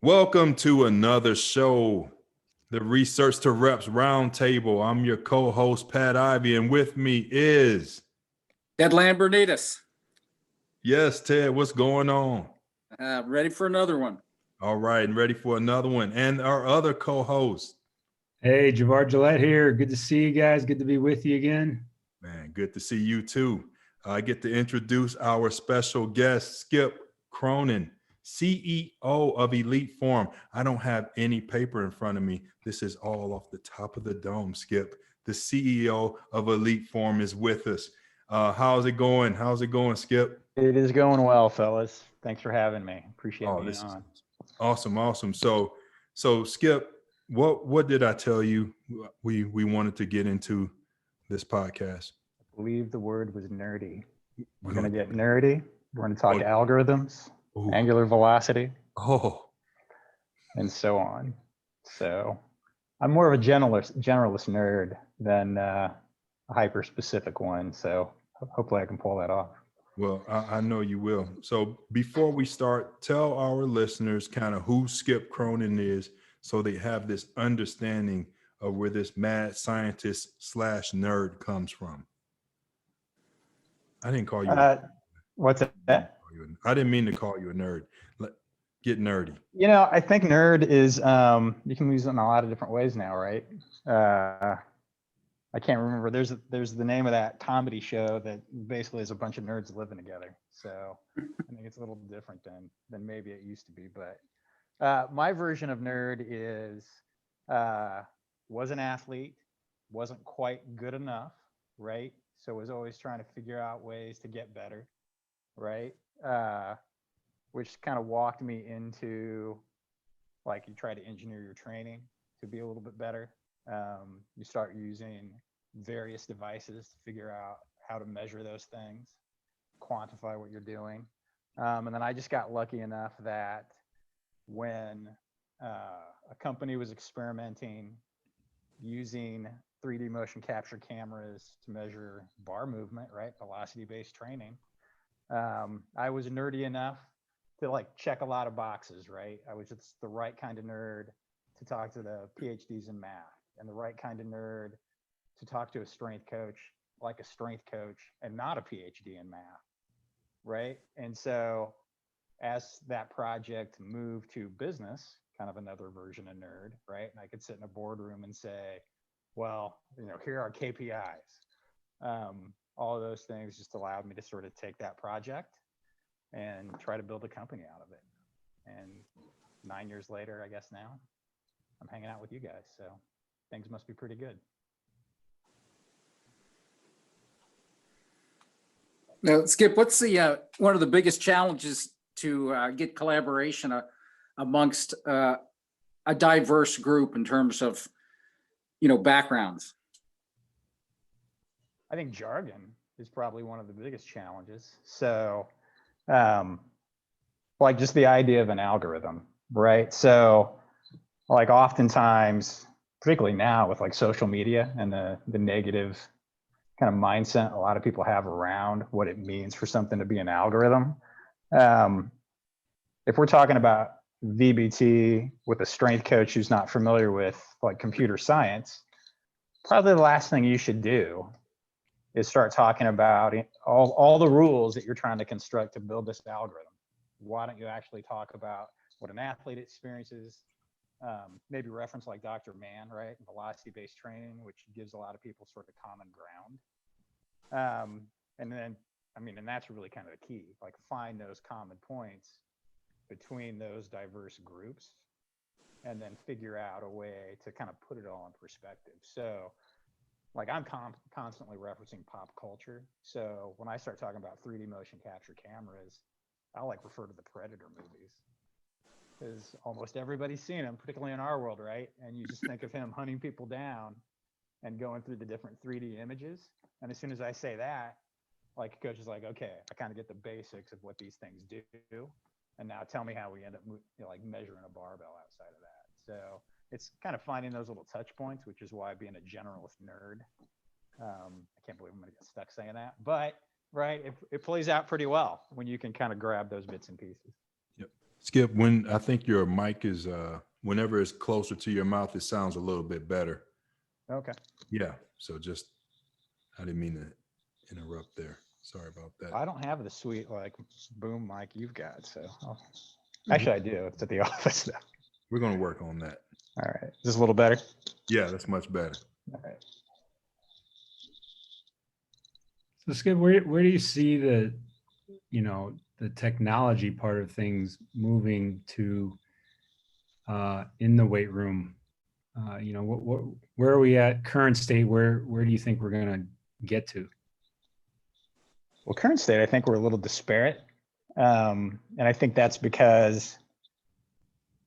Welcome to another show, the Research to Reps Roundtable. I'm your co-host, Pat Ivey, and with me is... Ted Lambernitis. Yes, Ted, what's going on? Ready for another one. All right, and ready for another one. And our other co-host. Hey, Javar Gillette here. Good to see you guys. Good to be with you again. Man, good to see you too. I get to introduce our special guest, Skip Cronin, CEO of EliteForm. I don't have any paper in front of me. This is all off the top of the dome, Skip. The CEO of EliteForm is with us. How's it going? How's it going, Skip? It is going well, fellas. Thanks for having me. Appreciate being on. Awesome. So Skip, what did I tell you we wanted to get into this podcast? I believe the word was nerdy. We're going to get nerdy. We're going to talk algorithms, angular velocity, and so on. So I'm more of a generalist nerd than a hyper-specific one. So hopefully I can pull that off. Well, I know you will. So before we start, tell our listeners kind of who Skip Cronin is so they have this understanding of where this mad scientist / nerd comes from. I didn't call you. What's that? I didn't mean to call you a nerd. Get nerdy. You know, I think nerd is, you can use it in a lot of different ways now, right? I can't remember. There's the name of that comedy show that basically is a bunch of nerds living together. So I think it's a little different than maybe it used to be. But my version of nerd is was an athlete, wasn't quite good enough, right? So was always trying to figure out ways to get better, right? Which kind of walked me into, like, you try to engineer your training to be a little bit better. You start using various devices to figure out how to measure those things, quantify what you're doing. And then I just got lucky enough that when a company was experimenting using 3D motion capture cameras to measure bar movement, right? Velocity-based training. I was nerdy enough to like check a lot of boxes, right? I was just the right kind of nerd to talk to the PhDs in math, and the right kind of nerd to talk to a strength coach, like a strength coach, and not a PhD in math, right? And so as that project moved to business, kind of another version of nerd, right? And I could sit in a boardroom and say, well, you know, here are KPIs. All of those things just allowed me to sort of take that project and try to build a company out of it. And 9 years later, I guess now, I'm hanging out with you guys, so things must be pretty good. Now, Skip, what's the one of the biggest challenges to get collaboration amongst a diverse group in terms of, backgrounds? I think jargon is probably one of the biggest challenges. So, like just the idea of an algorithm, right? So, like oftentimes, particularly now with like social media and the negative kind of mindset a lot of people have around what it means for something to be an algorithm. If we're talking about VBT with a strength coach who's not familiar with like computer science, probably the last thing you should do is start talking about all the rules that you're trying to construct to build this algorithm. Why don't you actually talk about what an athlete experiences? Maybe reference like Dr. Mann, right? Velocity-based training, which gives a lot of people sort of common ground. And then, and that's really kind of the key, like find those common points between those diverse groups and then figure out a way to kind of put it all in perspective. So like I'm constantly referencing pop culture. So when I start talking about 3D motion capture cameras, I'll like refer to the Predator movies because almost everybody's seen them, particularly in our world, right? And you just think of him hunting people down and going through the different 3D images. And as soon as I say that, like coach is like, okay, I kind of get the basics of what these things do. And now tell me how we end up like measuring a barbell outside of that. So it's kind of finding those little touch points, which is why being a generalist nerd, I can't believe I'm going to get stuck saying that, but right, it plays out pretty well when you can kind of grab those bits and pieces. Yep. Skip, when I think your mic is, whenever it's closer to your mouth, it sounds a little bit better. Okay. Yeah. So just, I didn't mean to interrupt there. Sorry about that. I don't have the sweet like boom mic you've got, so actually I do. It's at the office though. We're going to work on that. All right. Is this a little better? Yeah, that's much better. All right. So Skip, where do you see the, the technology part of things moving to in the weight room? Where are we at current state? Where do you think we're going to get to? Well, current state, I think we're a little disparate. And I think that's because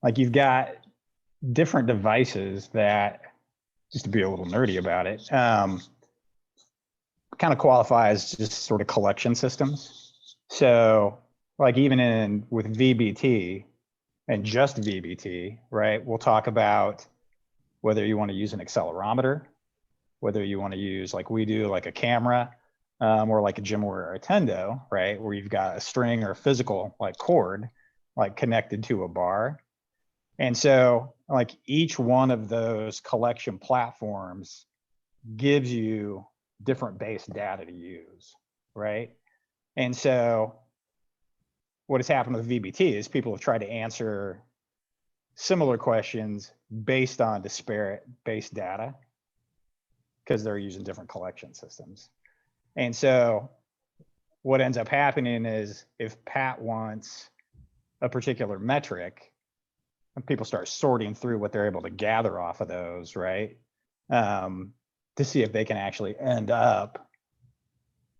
like you've got different devices that, just to be a little nerdy about it, kind of qualify as just sort of collection systems. So like even with VBT and just VBT, right? We'll talk about whether you want to use an accelerometer, whether you want to use like we do, like a camera, or like a gym or a Tendo, right? Where you've got a string or a physical like cord, like connected to a bar. And so like each one of those collection platforms gives you different base data to use, right? And so what has happened with VBT is people have tried to answer similar questions based on disparate base data because they're using different collection systems. And so what ends up happening is if Pat wants a particular metric, and people start sorting through what they're able to gather off of those, right? To see if they can actually end up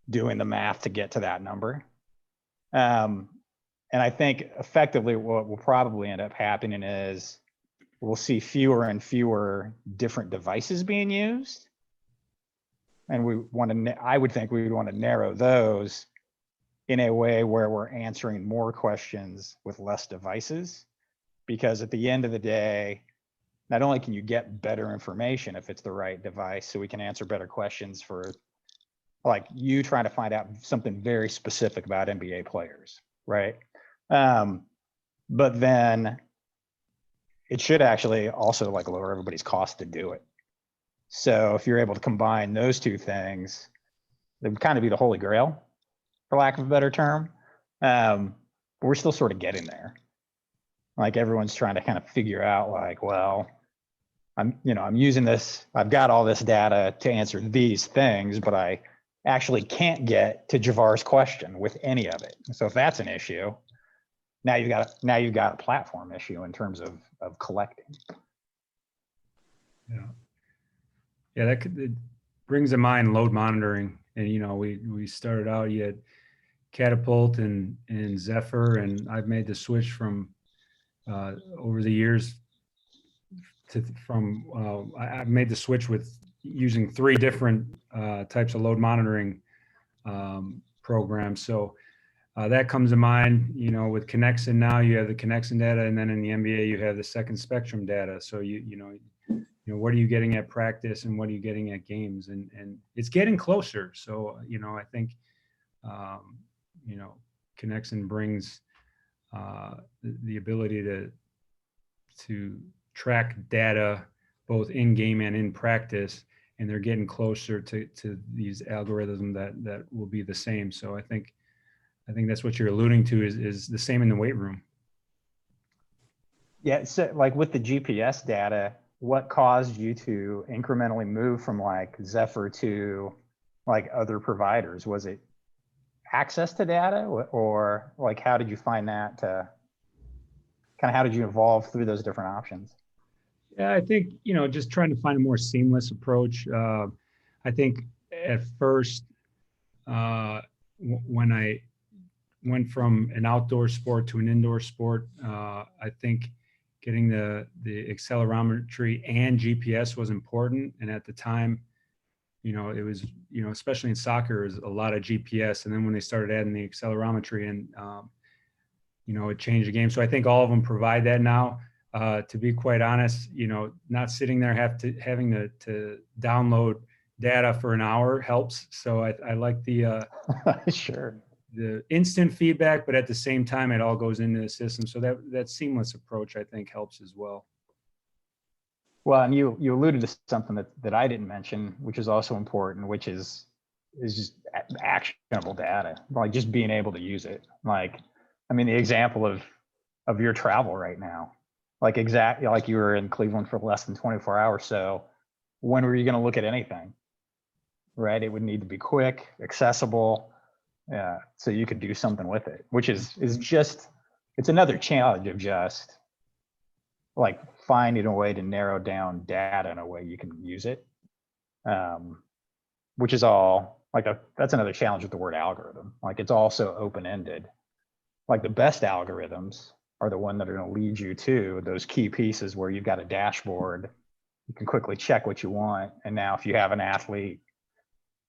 doing the math to get to that number. And I think effectively what will probably end up happening is we'll see fewer and fewer different devices being used. And I would think we would want to narrow those in a way where we're answering more questions with less devices. Because at the end of the day, not only can you get better information if it's the right device, so we can answer better questions for like you trying to find out something very specific about NBA players, right? But then it should actually also like lower everybody's cost to do it. So if you're able to combine those two things, it would kind of be the holy grail, for lack of a better term. But we're still sort of getting there. Like everyone's trying to kind of figure out like, well, I'm using this, I've got all this data to answer these things, but I actually can't get to Javar's question with any of it. So if that's an issue, now you've got a platform issue in terms of collecting. Yeah, it brings to mind load monitoring. And, we started out, you had Catapult and Zephyr, and I've made the switch from over the years I've made the switch with using 3 different types of load monitoring programs. So that comes to mind, with Connexin now, you have the Connexin data, and then in the NBA, you have the second spectrum data. So what are you getting at practice and what are you getting at games? And it's getting closer. So, I think, Connexin brings the ability to track data both in game and in practice, and they're getting closer to these algorithms that will be the same. So I think that's what you're alluding to is the same in the weight room. Yeah, so like with the GPS data, what caused you to incrementally move from like Zephyr to like other providers? Was it access to data, or like how did you find that how did you evolve through those different options? Yeah, I think, just trying to find a more seamless approach. I think at first, when I went from an outdoor sport to an indoor sport, I think getting the accelerometry and GPS was important. And at the time, it was, especially in soccer, it was a lot of GPS. And then when they started adding the accelerometry and, it changed the game. So I think all of them provide that now. To be quite honest, not sitting there having to download data for an hour helps. So I like the Sure. the instant feedback, but at the same time, it all goes into the system. So that seamless approach, I think, helps as well. Well, and you alluded to something that I didn't mention, which is also important, which is just actionable data, like just being able to use it. Like, I mean, the example of your travel right now, like exactly like you were in Cleveland for less than 24 hours. So when were you going to look at anything? Right? It would need to be quick, accessible, so you could do something with it, which is just, it's another challenge of just like finding a way to narrow down data in a way you can use it, which is all like that's another challenge with the word algorithm. Like it's also open-ended. Like the best algorithms are the one that are going to lead you to those key pieces where you've got a dashboard, you can quickly check what you want. And now if you have an athlete,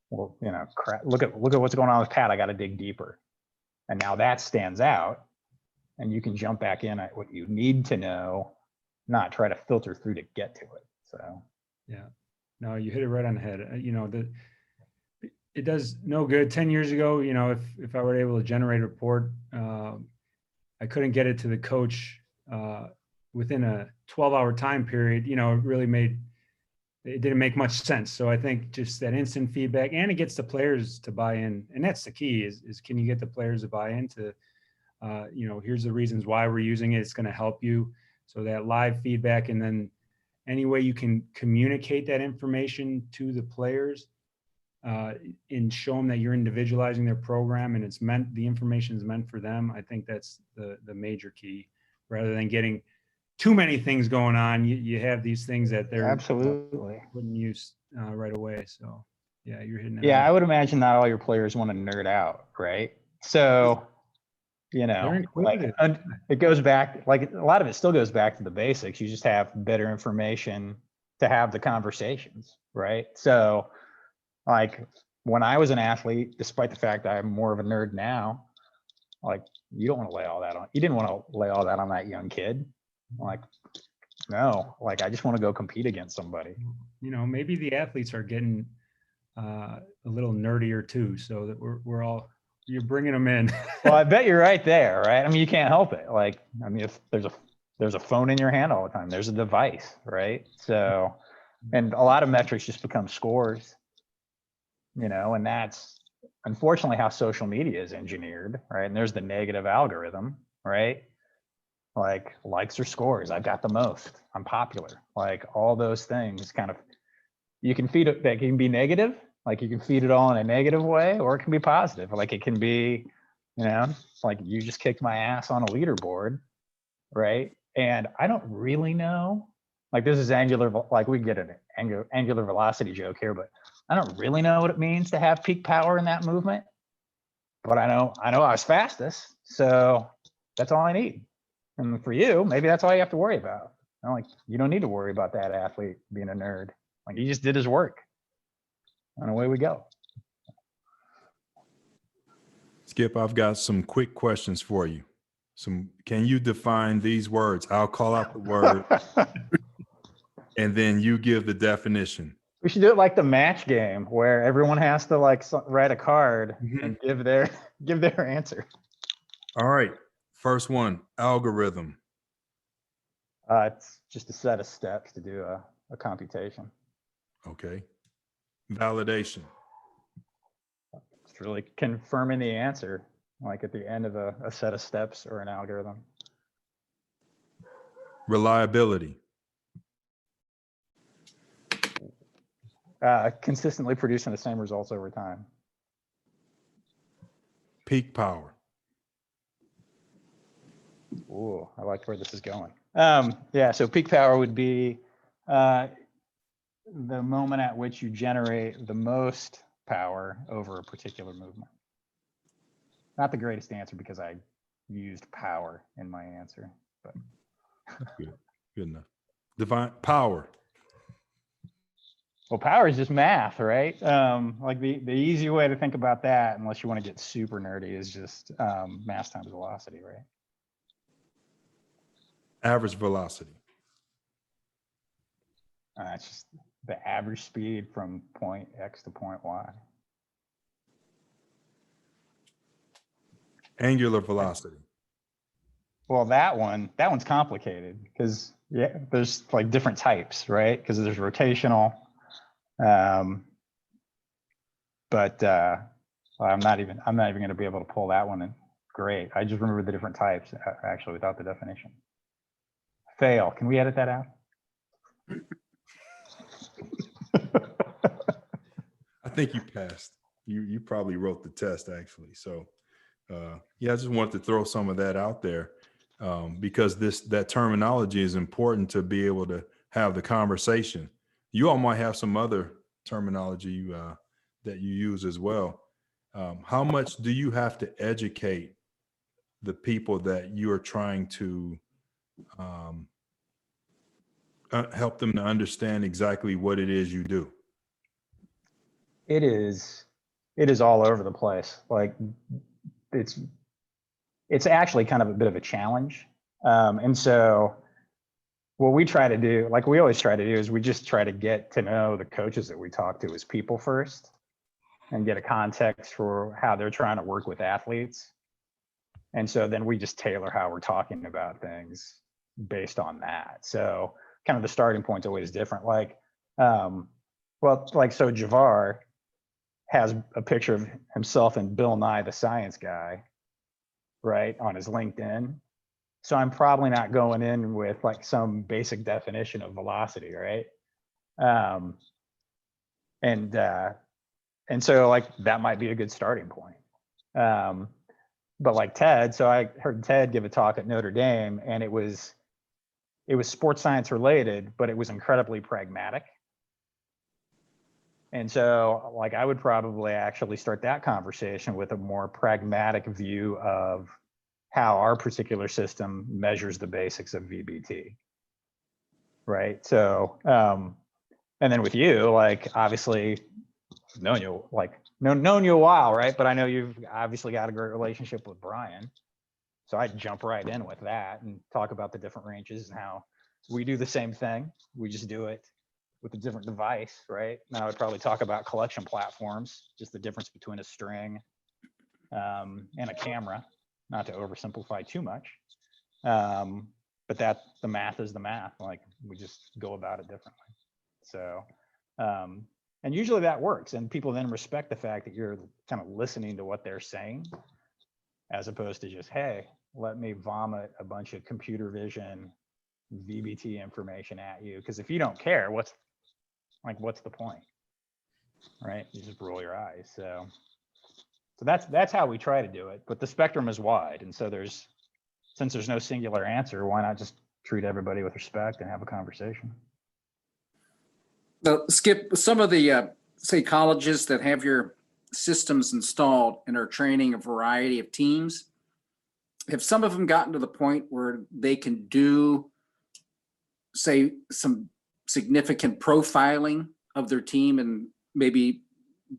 well, you know, look at what's going on with Pat, I got to dig deeper. And now that stands out and you can jump back in at what you need to know, not try to filter through to get to it. So yeah, no, you hit it right on the head. You know, it does no good. 10 years ago, you know, if I were able to generate a report, I couldn't get it to the coach within a 12-hour time period. You know, it didn't make much sense. So I think just that instant feedback, and it gets the players to buy in, and that's the key is can you get the players to buy into, you know, here's the reasons why we're using it. It's going to help you. So that live feedback, and then any way you can communicate that information to the players and show them that you're individualizing their program and the information is meant for them. I think that's the major key, rather than getting too many things going on. You have these things that they're absolutely wouldn't use right away. So yeah, you're hitting it. Yeah, I would imagine not all your players want to nerd out, right? So, you They're know, like inquisitive. it goes back, like a lot of it still goes back to the basics. You just have better information to have the conversations, right? So like when I was an athlete, despite the fact that I'm more of a nerd now, like you don't want to lay all that on, you didn't want to lay all that on that young kid. Like, no, like I just want to go compete against somebody. You know, maybe the athletes are getting a little nerdier too, so that you're bringing them in. Well, I bet you're right there, right? I mean, you can't help it. Like, I mean, if there's a phone in your hand all the time, there's a device, right? So, and a lot of metrics just become scores, you know, and that's unfortunately how social media is engineered, right? And there's the negative algorithm, right? Like likes or scores, I've got the most, I'm popular, like all those things kind of, you can feed it, that can be negative, like you can feed it all in a negative way, or it can be positive. Like it can be, you know, like you just kicked my ass on a leaderboard, right? And I don't really know, like this is angular, like we can get an angular velocity joke here, but I don't really know what it means to have peak power in that movement. But I know I was fastest, so that's all I need. And for you, maybe that's all you have to worry about. You know, like you don't need to worry about that athlete being a nerd. Like he just did his work. And away we go. Skip, I've got some quick questions for you. Can you define these words? I'll call out the word and then you give the definition. We should do it like the match game where everyone has to like write a card and give their answer. All right. First one, algorithm. It's just a set of steps to do a computation. Okay. Validation. It's really confirming the answer, like at the end of a set of steps or an algorithm. Reliability. Consistently producing the same results over time. Peak power. Ooh, I like where this is going. Yeah, so peak power would be the moment at which you generate the most power over a particular movement. Not the greatest answer because I used power in my answer, but Good enough. Divine power. well, power is just math, right? Like the easy way to think about that, unless you want to get super nerdy, is just mass times velocity, right? Average velocity. It's just the average speed from point X to point Y. Angular velocity. Well, that one's complicated because yeah, there's like different types, right? Because there's rotational, but I'm not even going to be able to pull that one in. Great. I just remember the different types actually without the definition. Fail. Can we edit that out? I think you passed. You probably wrote the test actually. So yeah, I just wanted to throw some of that out there because that terminology is important to be able to have the conversation. You all might have some other terminology that you use as well. How much do you have to educate the people that you are trying to help them to understand exactly what it is you do? It is all over the place. Like it's actually kind of a bit of a challenge. And so what we try to do, like we always try to do, is we just try to get to know the coaches that we talk to as people first and get a context for how they're trying to work with athletes. And so then we just tailor how we're talking about things based on that. So kind of the starting point's always different. Like, so Javar has a picture of himself and Bill Nye, the science guy, right, on his LinkedIn. So I'm probably not going in with like some basic definition of velocity, right? And so like that might be a good starting point. But like Ted, so I heard Ted give a talk at Notre Dame, and it was sports science related, but it was incredibly pragmatic. And so like I would probably actually start that conversation with a more pragmatic view of how our particular system measures the basics of VBT. Right. So, and then with you, like obviously known you a while, right? But I know you've obviously got a great relationship with Brian. So I'd jump right in with that and talk about the different ranges and how we do the same thing. We just do it with a different device, right? Now I'd probably talk about collection platforms, just the difference between a string and a camera, not to oversimplify too much. But that the math is the math. Like we just go about it differently. So, and usually that works, and people then respect the fact that you're kind of listening to what they're saying, as opposed to just, hey, let me vomit a bunch of computer vision VBT information at you. Because if you don't care, what's the point, right? You just roll your eyes. So that's how we try to do it. But the spectrum is wide, and so since there's no singular answer, why not just treat everybody with respect and have a conversation? So, Skip, some of the, say, colleges that have your systems installed and are training a variety of teams, have some of them gotten to the point where they can do, say, some significant profiling of their team and maybe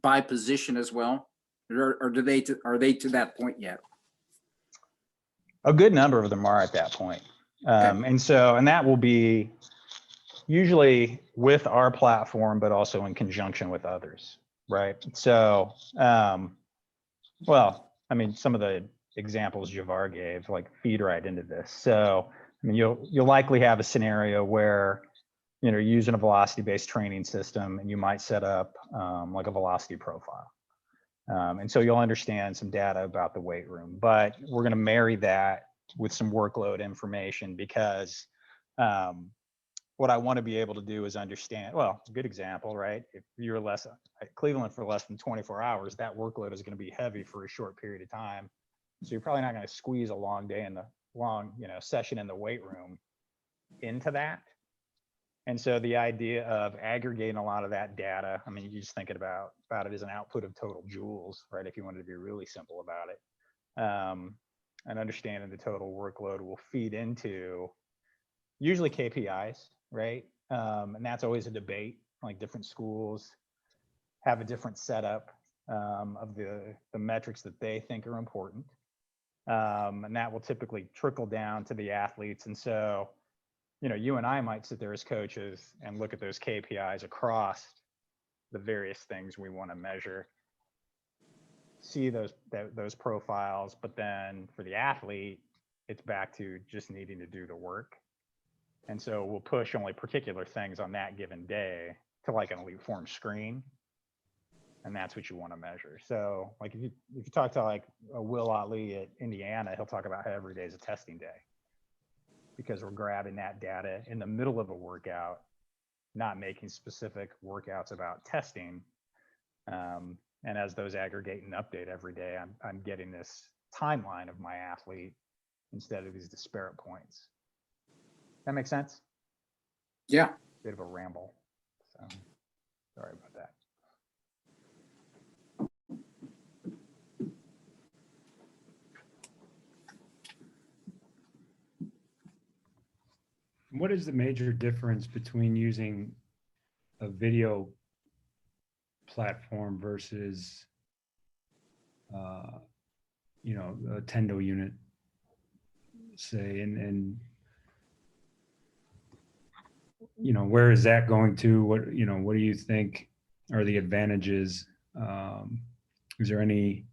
by position as well? Or are they to that point yet? A good number of them are at that point. And that will be usually with our platform, but also in conjunction with others, right? So, well, I mean, some of the examples Javar gave like feed right into this. So, I mean, you'll likely have a scenario where, you're using a velocity-based training system, and you might set up like a velocity profile. And so you'll understand some data about the weight room, but we're going to marry that with some workload information because what I want to be able to do is understand, well, a good example, right? If you're at Cleveland for less than 24 hours, that workload is going to be heavy for a short period of time. So you're probably not going to squeeze a long day in the session in the weight room into that. And so the idea of aggregating a lot of that data, I mean, you're just thinking about it as an output of total joules, right? If you wanted to be really simple about it. And understanding the total workload will feed into usually KPIs, right? And that's always a debate. Like different schools have a different setup of the metrics that they think are important. And that will typically trickle down to the athletes. And so, you and I might sit there as coaches and look at those KPIs across the various things we want to measure. see those profiles, but then for the athlete, it's back to just needing to do the work. And so we'll push only particular things on that given day to like an EliteForm screen. And that's what you want to measure. So like if you talk to like a Will Otley at Indiana, he'll talk about how every day is a testing day, because we're grabbing that data in the middle of a workout, not making specific workouts about testing. And as those aggregate and update every day, I'm getting this timeline of my athlete instead of these disparate points. That makes sense? Yeah. Bit of a ramble. So sorry about that. What is the major difference between using a video platform versus, you know, a Tendo unit, say, and you know, where is that going to? What, you know, what do you think are the advantages? Is there any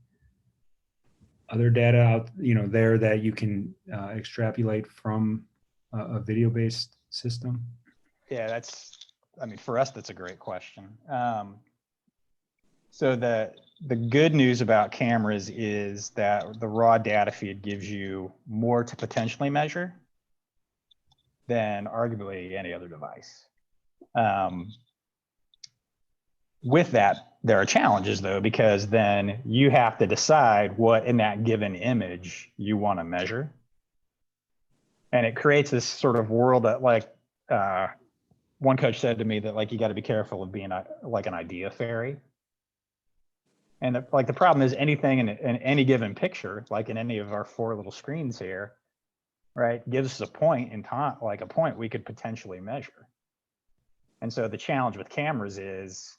other data out, you know, there that you can extrapolate from a video-based system? Yeah, I mean, for us, that's a great question. So the good news about cameras is that the raw data feed gives you more to potentially measure than arguably any other device. With that, there are challenges though, because then you have to decide what in that given image you want to measure. And it creates this sort of world that like, one coach said to me that like, you got to be careful of being like an idea fairy. And the problem is anything in any given picture, like in any of our 4 little screens here, right, gives us a point in time, like a point we could potentially measure. And so the challenge with cameras is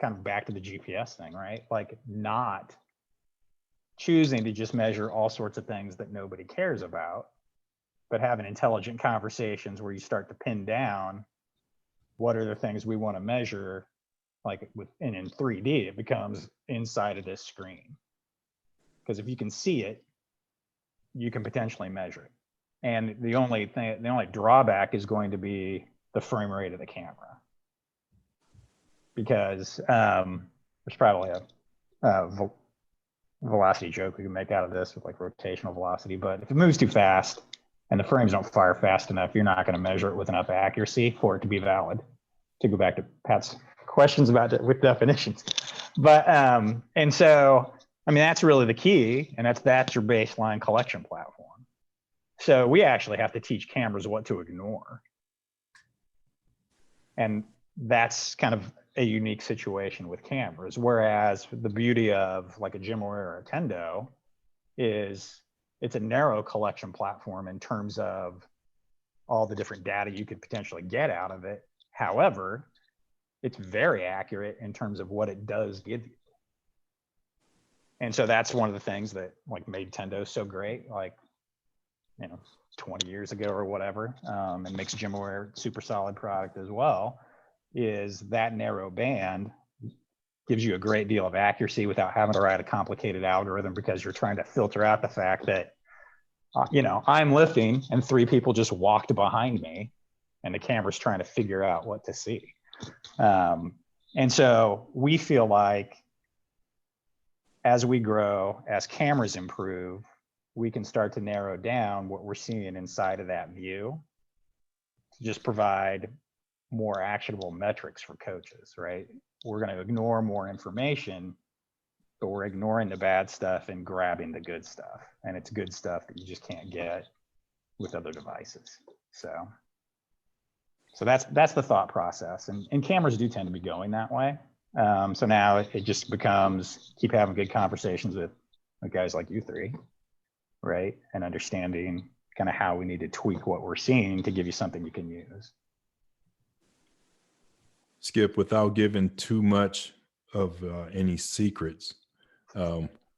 kind of back to the GPS thing, right? Like not choosing to just measure all sorts of things that nobody cares about, but having intelligent conversations where you start to pin down what are the things we want to measure, like in 3D, it becomes inside of this screen. Because if you can see it, you can potentially measure it. And the only drawback is going to be the frame rate of the camera. Because there's probably a velocity joke we can make out of this with like rotational velocity, but if it moves too fast and the frames don't fire fast enough, you're not going to measure it with enough accuracy for it to be valid. To go back to Pat's questions about it with definitions. But, and so, I mean, that's really the key, and that's your baseline collection platform. So we actually have to teach cameras what to ignore. And that's kind of a unique situation with cameras. Whereas the beauty of like a GymAware or a Tendo is it's a narrow collection platform in terms of all the different data you could potentially get out of it. However, it's very accurate in terms of what it does give you. And so that's one of the things that like made Tendo so great, like, you know, 20 years ago or whatever, and makes GymAware super solid product as well, is that narrow band gives you a great deal of accuracy without having to write a complicated algorithm, because you're trying to filter out the fact that, you know, I'm lifting and 3 people just walked behind me and the camera's trying to figure out what to see. And so we feel like as we grow, as cameras improve, we can start to narrow down what we're seeing inside of that view to just provide more actionable metrics for coaches, right? We're going to ignore more information, but we're ignoring the bad stuff and grabbing the good stuff. And it's good stuff that you just can't get with other devices. So that's the thought process. And cameras do tend to be going that way. So now it just becomes keep having good conversations with guys like you 3, right? And understanding kind of how we need to tweak what we're seeing to give you something you can use. Skip, without giving too much of any secrets,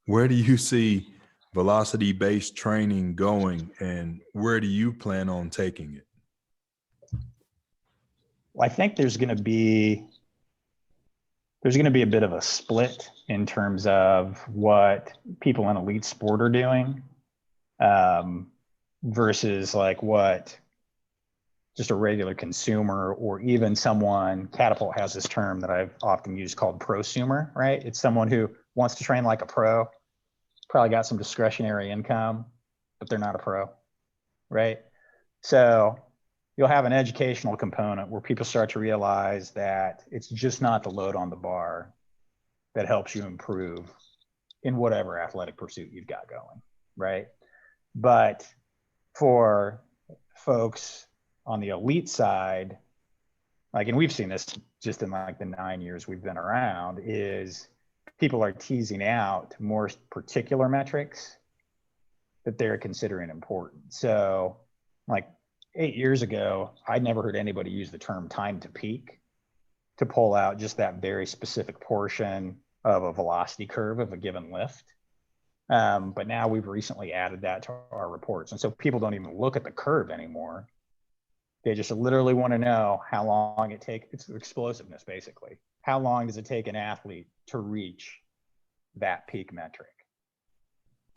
where do you see velocity-based training going, and where do you plan on taking it? Well, I think there's going to be there's going to be a bit of a split in terms of what people in elite sport are doing versus like what just a regular consumer or even someone, Catapult has this term that I've often used called prosumer, right? It's someone who wants to train like a pro, probably got some discretionary income, but they're not a pro, right? So you'll have an educational component where people start to realize that it's just not the load on the bar that helps you improve in whatever athletic pursuit you've got going, right? But for folks on the elite side, like, and we've seen this just in like the 9 years we've been around, is people are teasing out more particular metrics that they're considering important. So like 8 years ago, I'd never heard anybody use the term time to peak to pull out just that very specific portion of a velocity curve of a given lift. But now we've recently added that to our reports. And so people don't even look at the curve anymore. They just literally want to know how long it takes. It's explosiveness, basically. How long does it take an athlete to reach that peak metric?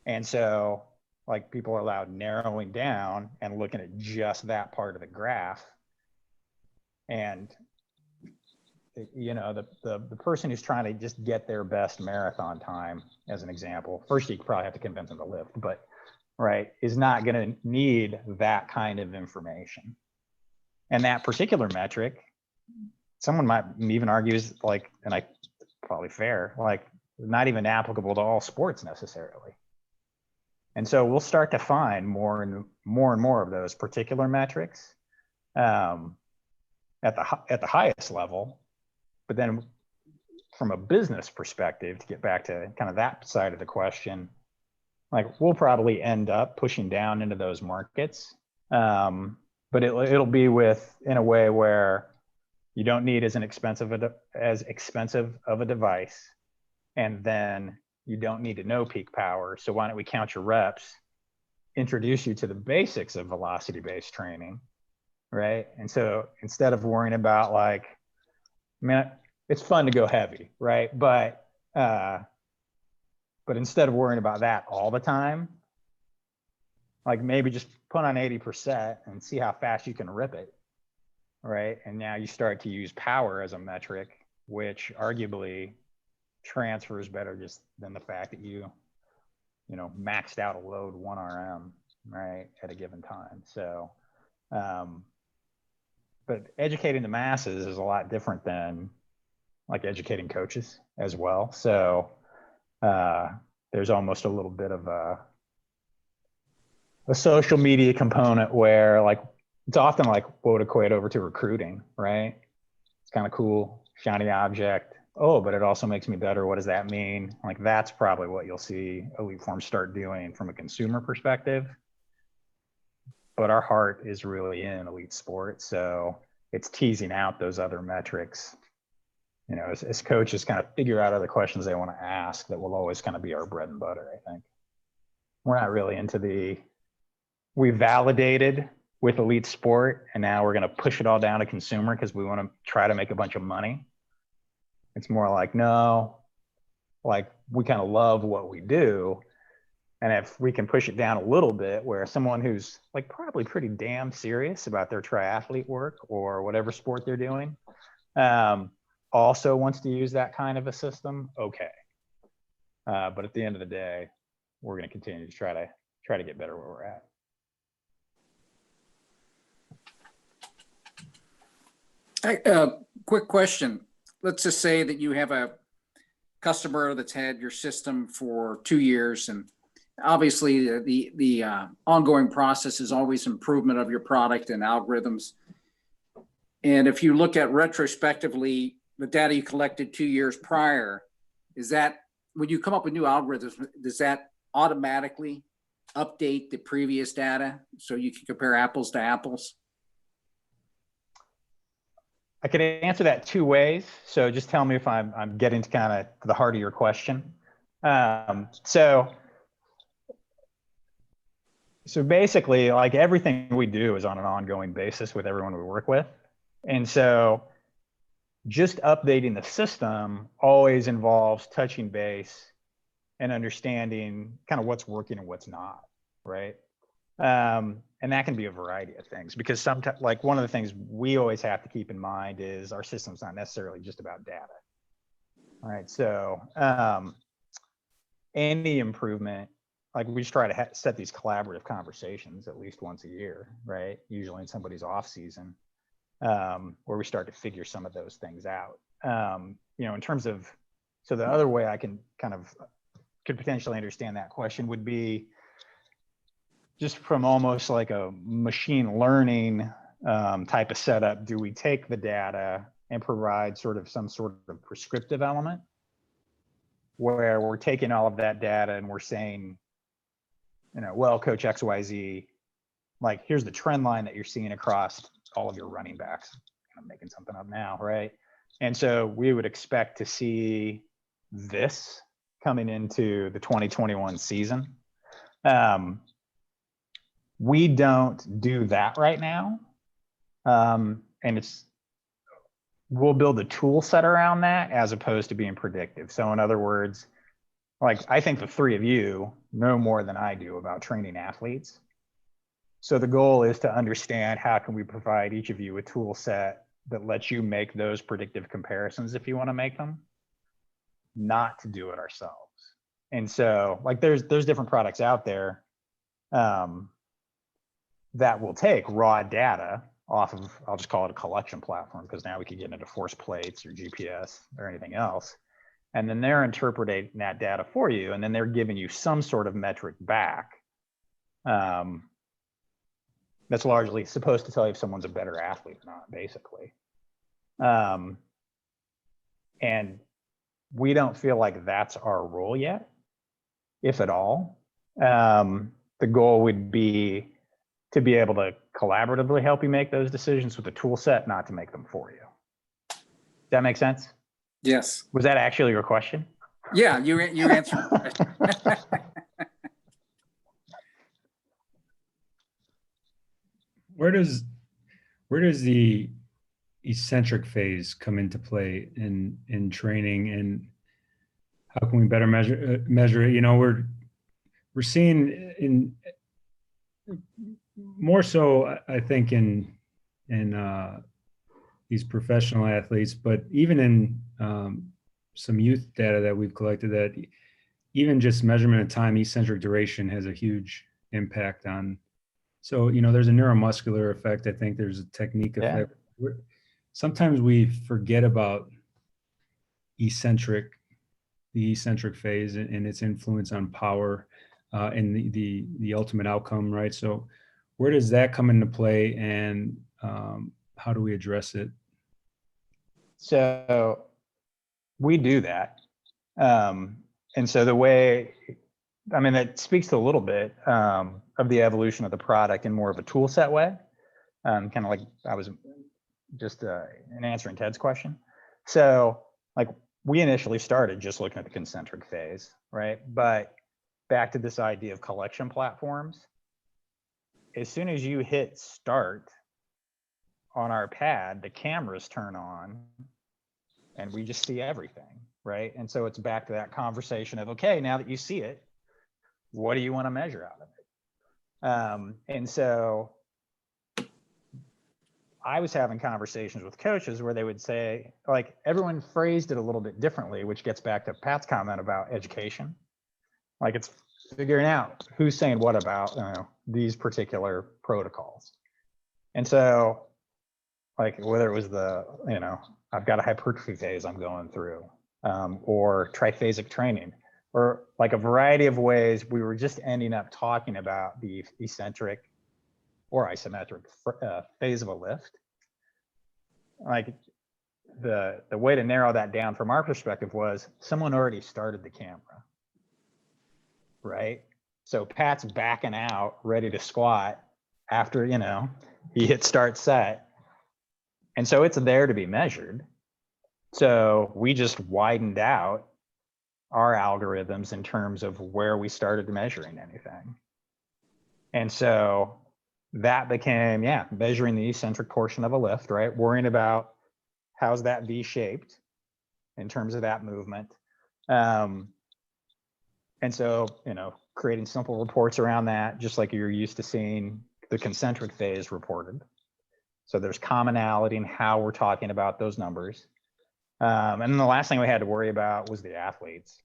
And so like people are allowed narrowing down and looking at just that part of the graph. And you know, the person who's trying to just get their best marathon time, as an example, first you probably have to convince them to lift, but right, is not going to need that kind of information. And that particular metric, someone might even argue is like, and I probably fair, like not even applicable to all sports necessarily. And so we'll start to find more and more of those particular metrics at the highest level. But then from a business perspective, to get back to kind of that side of the question, like we'll probably end up pushing down into those markets. But it'll be in a way where you don't need as expensive of a device, and then you don't need to know peak power. So why don't we count your reps, introduce you to the basics of velocity-based training, right? And so instead of worrying about like, I mean, it's fun to go heavy, right? But instead of worrying about that all the time, like maybe just put on 80% and see how fast you can rip it, right? And now you start to use power as a metric, which arguably transfers better just than the fact that you maxed out a load 1 RM, right, at a given time. So, but educating the masses is a lot different than like educating coaches as well. So there's almost a little bit of a social media component where like it's often like what would equate over to recruiting, right? It's kind of cool, shiny object. Oh, but it also makes me better. What does that mean? Like that's probably what you'll see EliteForm start doing from a consumer perspective. But our heart is really in elite sport, so it's teasing out those other metrics. You know, as coaches kind of figure out other questions they want to ask, that will always kind of be our bread and butter. I think we're not really into we validated with elite sport, and now we're going to push it all down to consumer because we want to try to make a bunch of money. It's more like, no, like we kind of love what we do. And if we can push it down a little bit where someone who's like probably pretty damn serious about their triathlete work or whatever sport they're doing, also wants to use that kind of a system, okay. But at the end of the day, we're going to continue to try to get better where we're at. Quick question. Let's just say that you have a customer that's had your system for 2 years, and obviously the ongoing process is always improvement of your product and algorithms. And if you look at retrospectively the data you collected 2 years prior, is that when you come up with new algorithms, does that automatically update the previous data so you can compare apples to apples? I could answer that 2 ways. So just tell me if I'm getting to kind of the heart of your question. So basically, like everything we do is on an ongoing basis with everyone we work with. And so just updating the system always involves touching base and understanding kind of what's working and what's not, right? And that can be a variety of things, because sometimes, like, one of the things we always have to keep in mind is our system's not necessarily just about data. All right, so any improvement, like, we just try to set these collaborative conversations at least once a year, right? Usually in somebody's off season, where we start to figure some of those things out. You know, in terms of, so the other way I can kind of could potentially understand that question would be just from almost like a machine learning type of setup. Do we take the data and provide sort of some sort of prescriptive element where we're taking all of that data and we're saying, you know, well, coach XYZ, like, here's the trend line that you're seeing across all of your running backs. I'm making something up now, right? And so we would expect to see this coming into the 2021 season. We don't do that right now. And we'll build a tool set around that as opposed to being predictive. So in other words, like, I think the three of you know more than I do about training athletes. So the goal is to understand, how can we provide each of you a tool set that lets you make those predictive comparisons if you want to make them, not to do it ourselves. And so, like, there's different products out there that will take raw data off of, I'll just call it a collection platform, because now we can get into force plates or GPS or anything else. And then they're interpreting that data for you, and then they're giving you some sort of metric back. That's largely supposed to tell you if someone's a better athlete or not, basically. And we don't feel like that's our role yet, if at all. The goal would be to be able to collaboratively help you make those decisions with a tool set, not to make them for you. Does that make sense? Yes. Was that actually your question? Yeah, you answered the question. Where does the eccentric phase come into play in training, and how can we better measure it? You know, we're seeing in more so, I think, in these professional athletes, but even in some youth data that we've collected, that even just measurement of time, eccentric duration has a huge impact on. So, you know, there's a neuromuscular effect. I think there's a technique effect. Sometimes we forget about the eccentric phase and its influence on power and the ultimate outcome, right? So where does that come into play, and how do we address it? So we do that. And so the way, I mean, that speaks to a little bit of the evolution of the product in more of a tool set way, kind of like I was just in answering Ted's question. So, like, we initially started just looking at the concentric phase, right? But back to this idea of collection platforms, as soon as you hit start on our pad, the cameras turn on and we just see everything, right? And so it's back to that conversation of, okay, now that you see it, what do you want to measure out of it? And so I was having conversations with coaches where they would say, like, everyone phrased it a little bit differently, which gets back to Pat's comment about education. Like, it's figuring out who's saying what about, you know, these particular protocols. And so, like, whether it was the, you know, I've got a hypertrophy phase I'm going through, or triphasic training, or like a variety of ways, we were just ending up talking about the eccentric or isometric phase of a lift. Like, the way to narrow that down from our perspective was someone already started the camera, right? So Pat's backing out, ready to squat after, you know, he hit start set. And so it's there to be measured. So we just widened out our algorithms in terms of where we started measuring anything. And so that became, measuring the eccentric portion of a lift, right? Worrying about how's that V shaped in terms of that movement? And so, creating simple reports around that, just like you're used to seeing the concentric phase reported. So there's commonality in how we're talking about those numbers. And then the last thing we had to worry about was the athletes.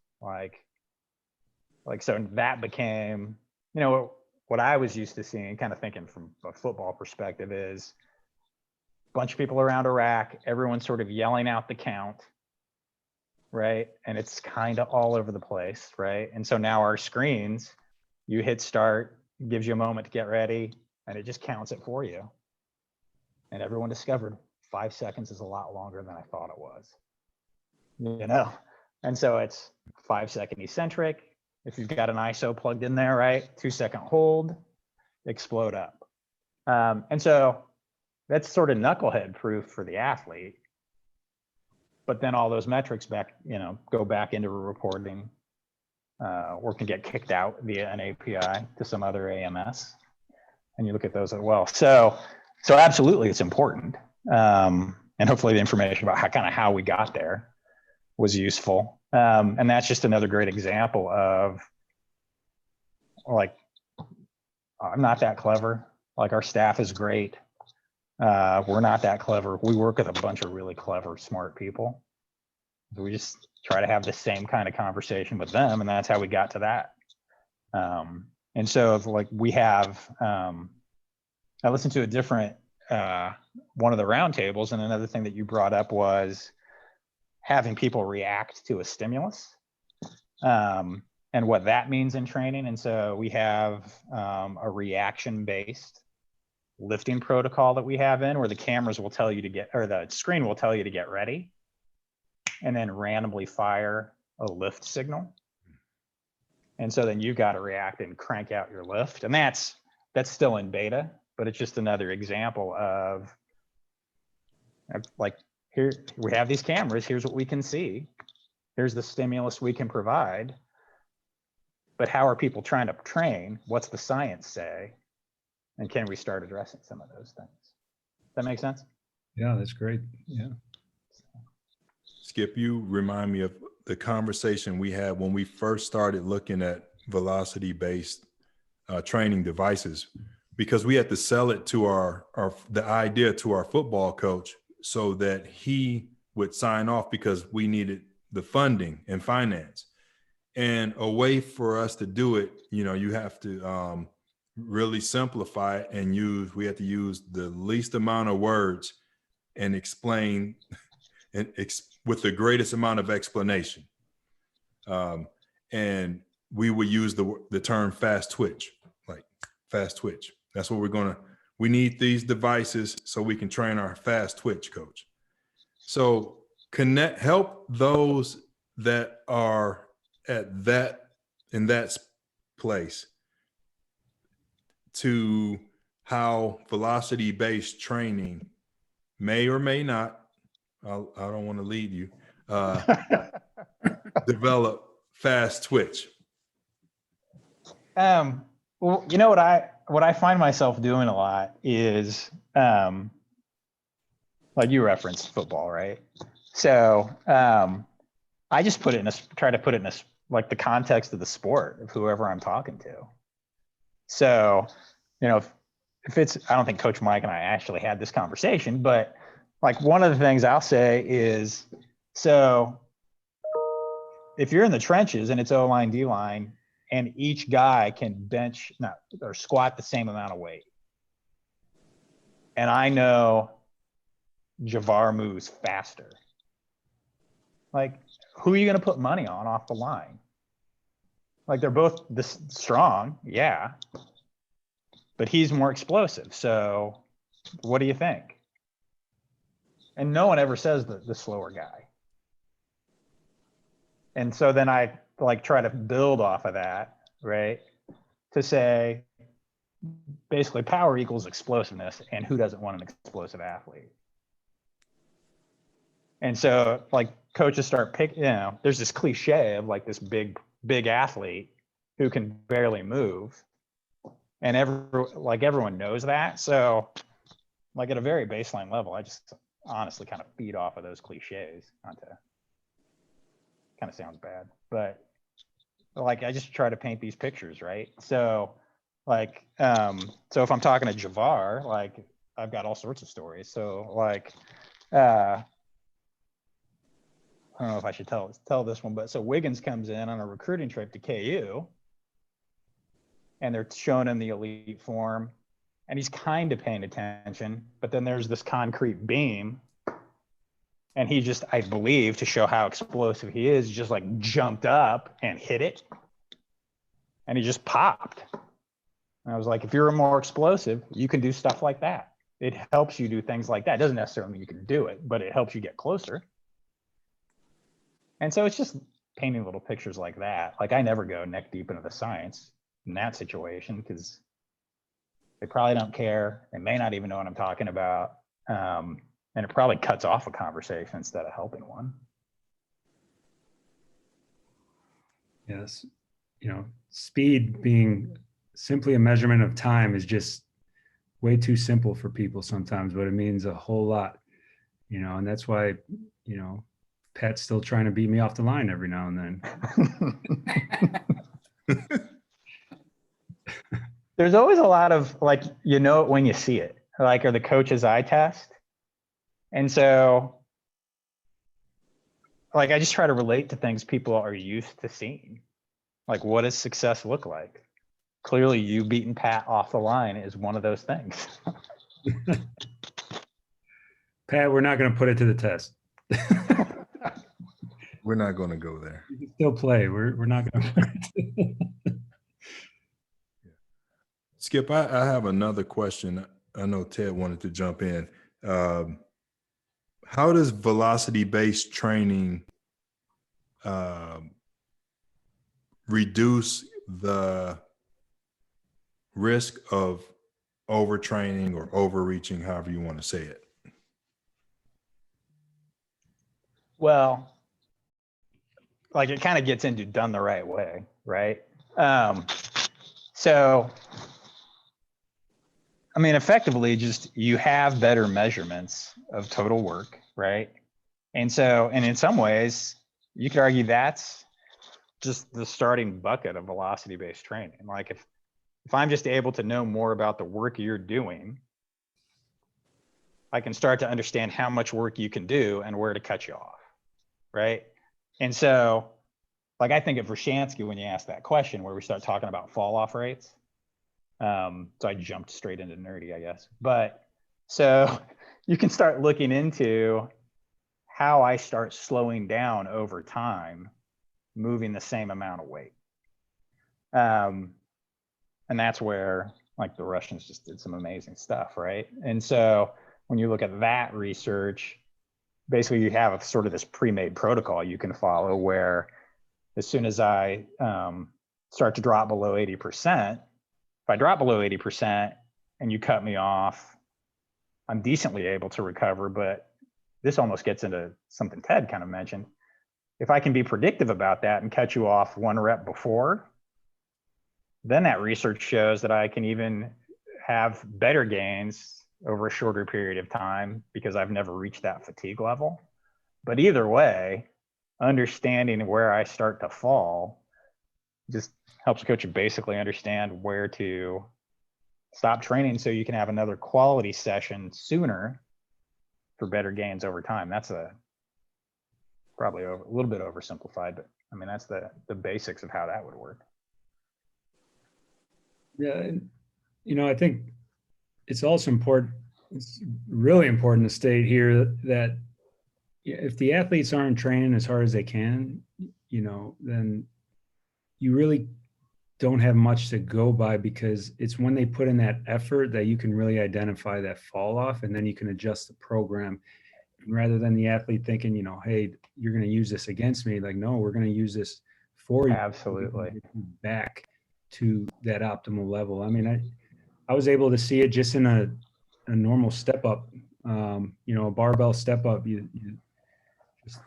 So that became, what I was used to seeing, kind of thinking from a football perspective, is a bunch of people around a rack, everyone sort of yelling out the count, right? And it's kind of all over the place, right? And so now our screens, you hit start, gives you a moment to get ready, and it just counts it for you. And everyone discovered 5 seconds is a lot longer than I thought it was, And so it's 5 second eccentric. If you've got an ISO plugged in there, right? 2 second hold, explode up. And so that's sort of knucklehead proof for the athlete. But then all those metrics go back into reporting, or can get kicked out via an API to some other AMS. And you look at those as well. So absolutely, it's important. And hopefully the information about how we got there was useful. And that's just another great example of, I'm not that clever. Our staff is great. We're not that clever. We work with a bunch of really clever, smart people. So we just try to have the same kind of conversation with them, and that's how we got to that. And so we have, I listened to a different, one of the roundtables, and another thing that you brought up was having people react to a stimulus, and what that means in training. And so we have a reaction-based lifting protocol that we have in, where the cameras will tell you to get, or the screen will tell you to get ready, and then randomly fire a lift signal. And so then you've got to react and crank out your lift. And that's still in beta, but it's just another example of, here we have these cameras, here's what we can see, here's the stimulus we can provide, but how are people trying to train? What's the science say? And can we start addressing some of those things? Does that make sense? Yeah, that's great. Yeah. Skip, you remind me of the conversation we had when we first started looking at velocity-based training devices, because we had to sell it to the idea to our football coach so that he would sign off, because we needed the funding and finance. And a way for us to do it, you have to really simplify it and we have to use the least amount of words and explain with the greatest amount of explanation. And we would use the term fast twitch, fast twitch. That's what we need these devices so we can train our fast twitch coach. So help those that are in that place to how velocity-based training may or may not, I don't want to lead you, develop fast twitch. Well, what I find myself doing a lot is, like you referenced football, right? So I just try to put it in the context of the sport of whoever I'm talking to. So, if it's, I don't think Coach Mike and I actually had this conversation, but one of the things I'll say is, so if you're in the trenches and it's O-line, D-line, and each guy can bench or squat the same amount of weight, and I know Javar moves faster, who are you going to put money on off the line? They're both this strong, yeah, but he's more explosive. So what do you think? And no one ever says the slower guy. And so then I try to build off of that, right? To say basically power equals explosiveness, and who doesn't want an explosive athlete? And so coaches start picking, there's this cliche of this big athlete who can barely move. And everyone knows that. So at a very baseline level, honestly kind of feed off of those cliches. Not to, kind of sounds bad, but like I just try to paint these pictures, right? So like, so if I'm talking to Javar, like I've got all sorts of stories. So like, I don't know if I should tell this one, but so Wiggins comes in on a recruiting trip to KU, and they're showing him the elite form, and he's kind of paying attention, but then there's this concrete beam, and he just, I believe, to show how explosive he is, just like jumped up and hit it, and he just popped. And I was like, if you're more explosive, you can do stuff like that. It helps you do things like that. It doesn't necessarily mean you can do it, but it helps you get closer. And so it's just painting little pictures like that. Like I never go neck deep into the science in that situation because they probably don't care. They may not even know what I'm talking about. And it probably cuts off a conversation instead of helping one. Yes. You know, speed being simply a measurement of time is just way too simple for people sometimes, but it means a whole lot, you know, and that's why, you know, Pat's still trying to beat me off the line every now and then. There's always a lot of like, you know it when you see it, like, or the coach's eye test. And so like, I just try to relate to things people are used to seeing. Like, what does success look like? Clearly you beating Pat off the line is one of those things. Pat, we're not going to put it to the test. We're not going to go there. You can still play. We're not going to. Skip, I have another question. I know Ted wanted to jump in. How does velocity-based training reduce the risk of overtraining or overreaching, however you want to say it? Well, like it kind of gets into done the right way, right? So, I mean, effectively, just you have better measurements of total work, right? And so, and in some ways, you could argue that's just the starting bucket of velocity-based training. Like if I'm just able to know more about the work you're doing, I can start to understand how much work you can do and where to cut you off, right? And so, like I think of Vershansky when you ask that question, where we start talking about fall off rates. So I jumped straight into nerdy, I guess. But so you can start looking into how I start slowing down over time, moving the same amount of weight. And that's where like the Russians just did some amazing stuff, right? And so when you look at that research, basically you have sort of this pre-made protocol you can follow where as soon as I start to drop below 80%, if I drop below 80% and you cut me off, I'm decently able to recover, but this almost gets into something Ted kind of mentioned. If I can be predictive about that and cut you off one rep before, then that research shows that I can even have better gains over a shorter period of time because I've never reached that fatigue level. But either way, understanding where I start to fall just helps coach basically understand where to stop training so you can have another quality session sooner for better gains over time. That's probably a little bit oversimplified, but I mean, that's the basics of how that would work. Yeah. And, you know, I think it's also important, it's really important to state here that if the athletes aren't training as hard as they can, you know, then you really don't have much to go by, because it's when they put in that effort that you can really identify that fall off, and then you can adjust the program rather than the athlete thinking, you know, hey, you're going to use this against me. Like, no, we're going to use this for you. Absolutely. Back to that optimal level. I mean, I was able to see it just in a normal step up, you know, a barbell step up, you just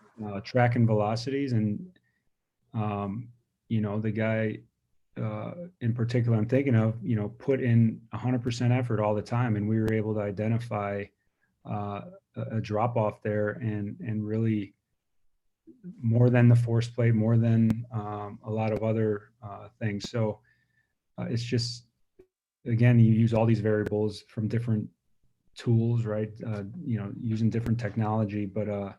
tracking velocities. And, you know, the guy in particular I'm thinking of, you know, put in 100% effort all the time. And we were able to identify a drop off there, and really more than the force plate, more than a lot of other things. So it's just, again, you use all these variables from different tools, right? Using different technology, but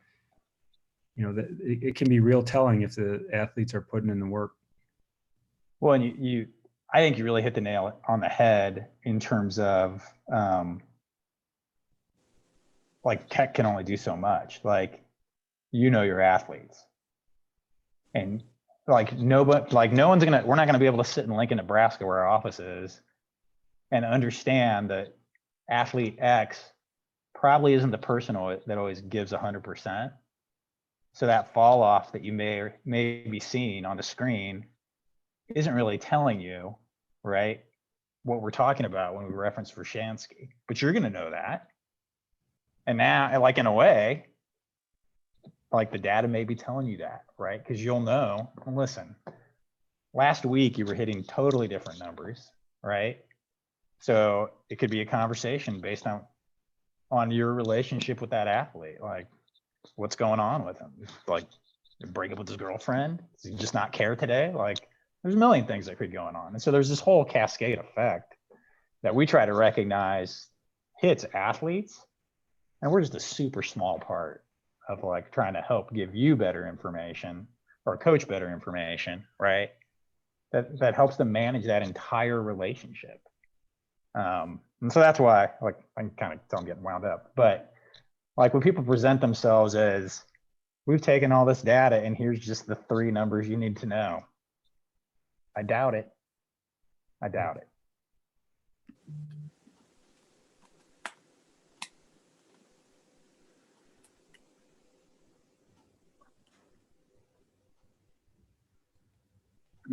it can be real telling if the athletes are putting in the work. Well, and I think you really hit the nail on the head in terms of like tech can only do so much. Like, your athletes, and we're not going to be able to sit in Lincoln, Nebraska, where our office is, and understand that athlete X probably isn't the person that always gives 100%. So that fall off that you may be seeing on the screen isn't really telling you, right, what we're talking about when we reference Vershansky, but you're going to know that. And now, like, in a way, like, the data may be telling you that, right? Because you'll know, listen, last week you were hitting totally different numbers, right? So it could be a conversation based on your relationship with that athlete. Like, what's going on with him? Like, break up with his girlfriend? Does he just not care today? Like, there's a million things that could be going on. And so there's this whole cascade effect that we try to recognize hits athletes. And we're just a super small part of, like, trying to help give you better information or coach better information, right? That helps them manage that entire relationship. And so that's why, like, I can kind of tell I'm getting wound up, but like, when people present themselves as, we've taken all this data and here's just the 3 numbers you need to know, I doubt it. I doubt it.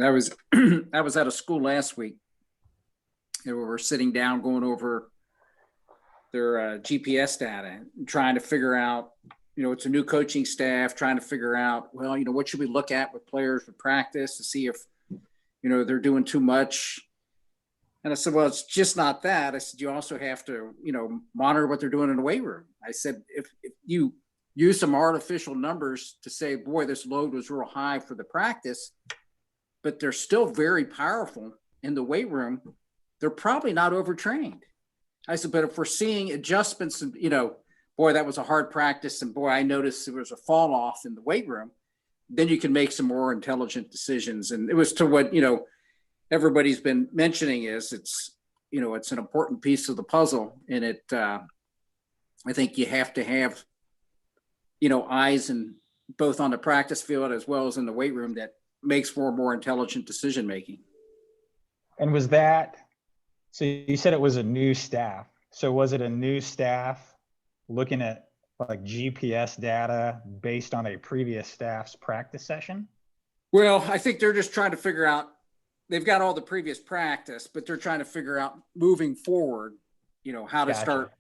I was at a school last week. We were sitting down going over their GPS data, and trying to figure out, it's a new coaching staff, trying to figure out, well, what should we look at with players for practice to see if, they're doing too much. And I said, well, it's just not that. I said, you also have to, monitor what they're doing in the weight room. I said, if you use some artificial numbers to say, boy, this load was real high for the practice, but they're still very powerful in the weight room, they're probably not overtrained. I said, but if we're seeing adjustments and, boy, that was a hard practice, and boy, I noticed there was a fall off in the weight room, then you can make some more intelligent decisions. And it was to what, everybody's been mentioning is it's an important piece of the puzzle. And I think you have to have, eyes and both on the practice field as well as in the weight room that makes for more intelligent decision making. And so you said it was a new staff. So was it a new staff looking at, like, GPS data based on a previous staff's practice session? Well, I think they're just trying to figure out, they've got all the previous practice, but they're trying to figure out moving forward, how to start.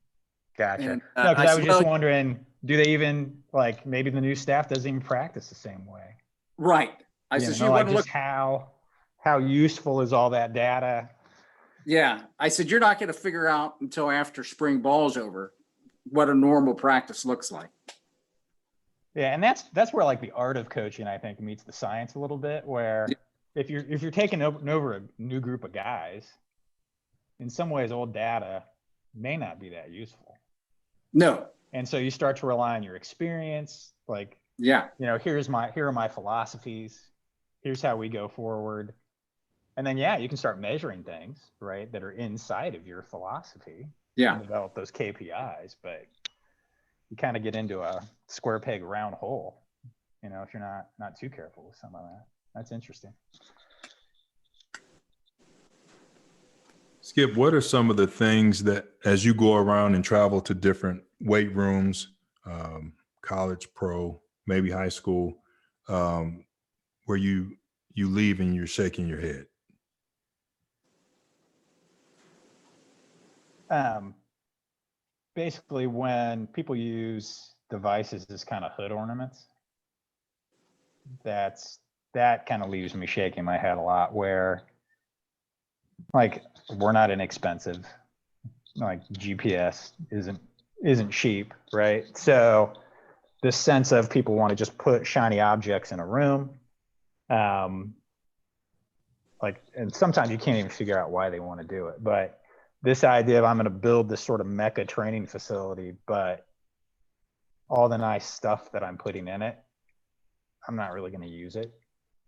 Gotcha. And, No, because I was just wondering, do they even, like, maybe the new staff doesn't even practice the same way? Right. I said, you like, want to look. just how useful is all that data? Yeah. I said, you're not going to figure out until after spring ball's over what a normal practice looks like. Yeah. And that's where, like, the art of coaching, I think, meets the science a little bit, where if you're taking over a new group of guys, in some ways, old data may not be that useful. No. And so you start to rely on your experience, like, yeah, here are my philosophies. Here's how we go forward. And then, you can start measuring things, right, that are inside of your philosophy. Yeah. And develop those KPIs, but you kind of get into a square peg round hole, if you're not too careful with some of that. That's interesting. Skip, what are some of the things that, as you go around and travel to different weight rooms, college, pro, maybe high school, where you leave and you're shaking your head? Basically, when people use devices as kind of hood ornaments, that kind of leaves me shaking my head a lot, where, like, we're not inexpensive. Like, GPS isn't isn't cheap, right? So this sense of people want to just put shiny objects in a room, like, and sometimes you can't even figure out why they want to do it. But this idea of I'm going to build this sort of mecca training facility, but all the nice stuff that I'm putting in it, I'm not really going to use it.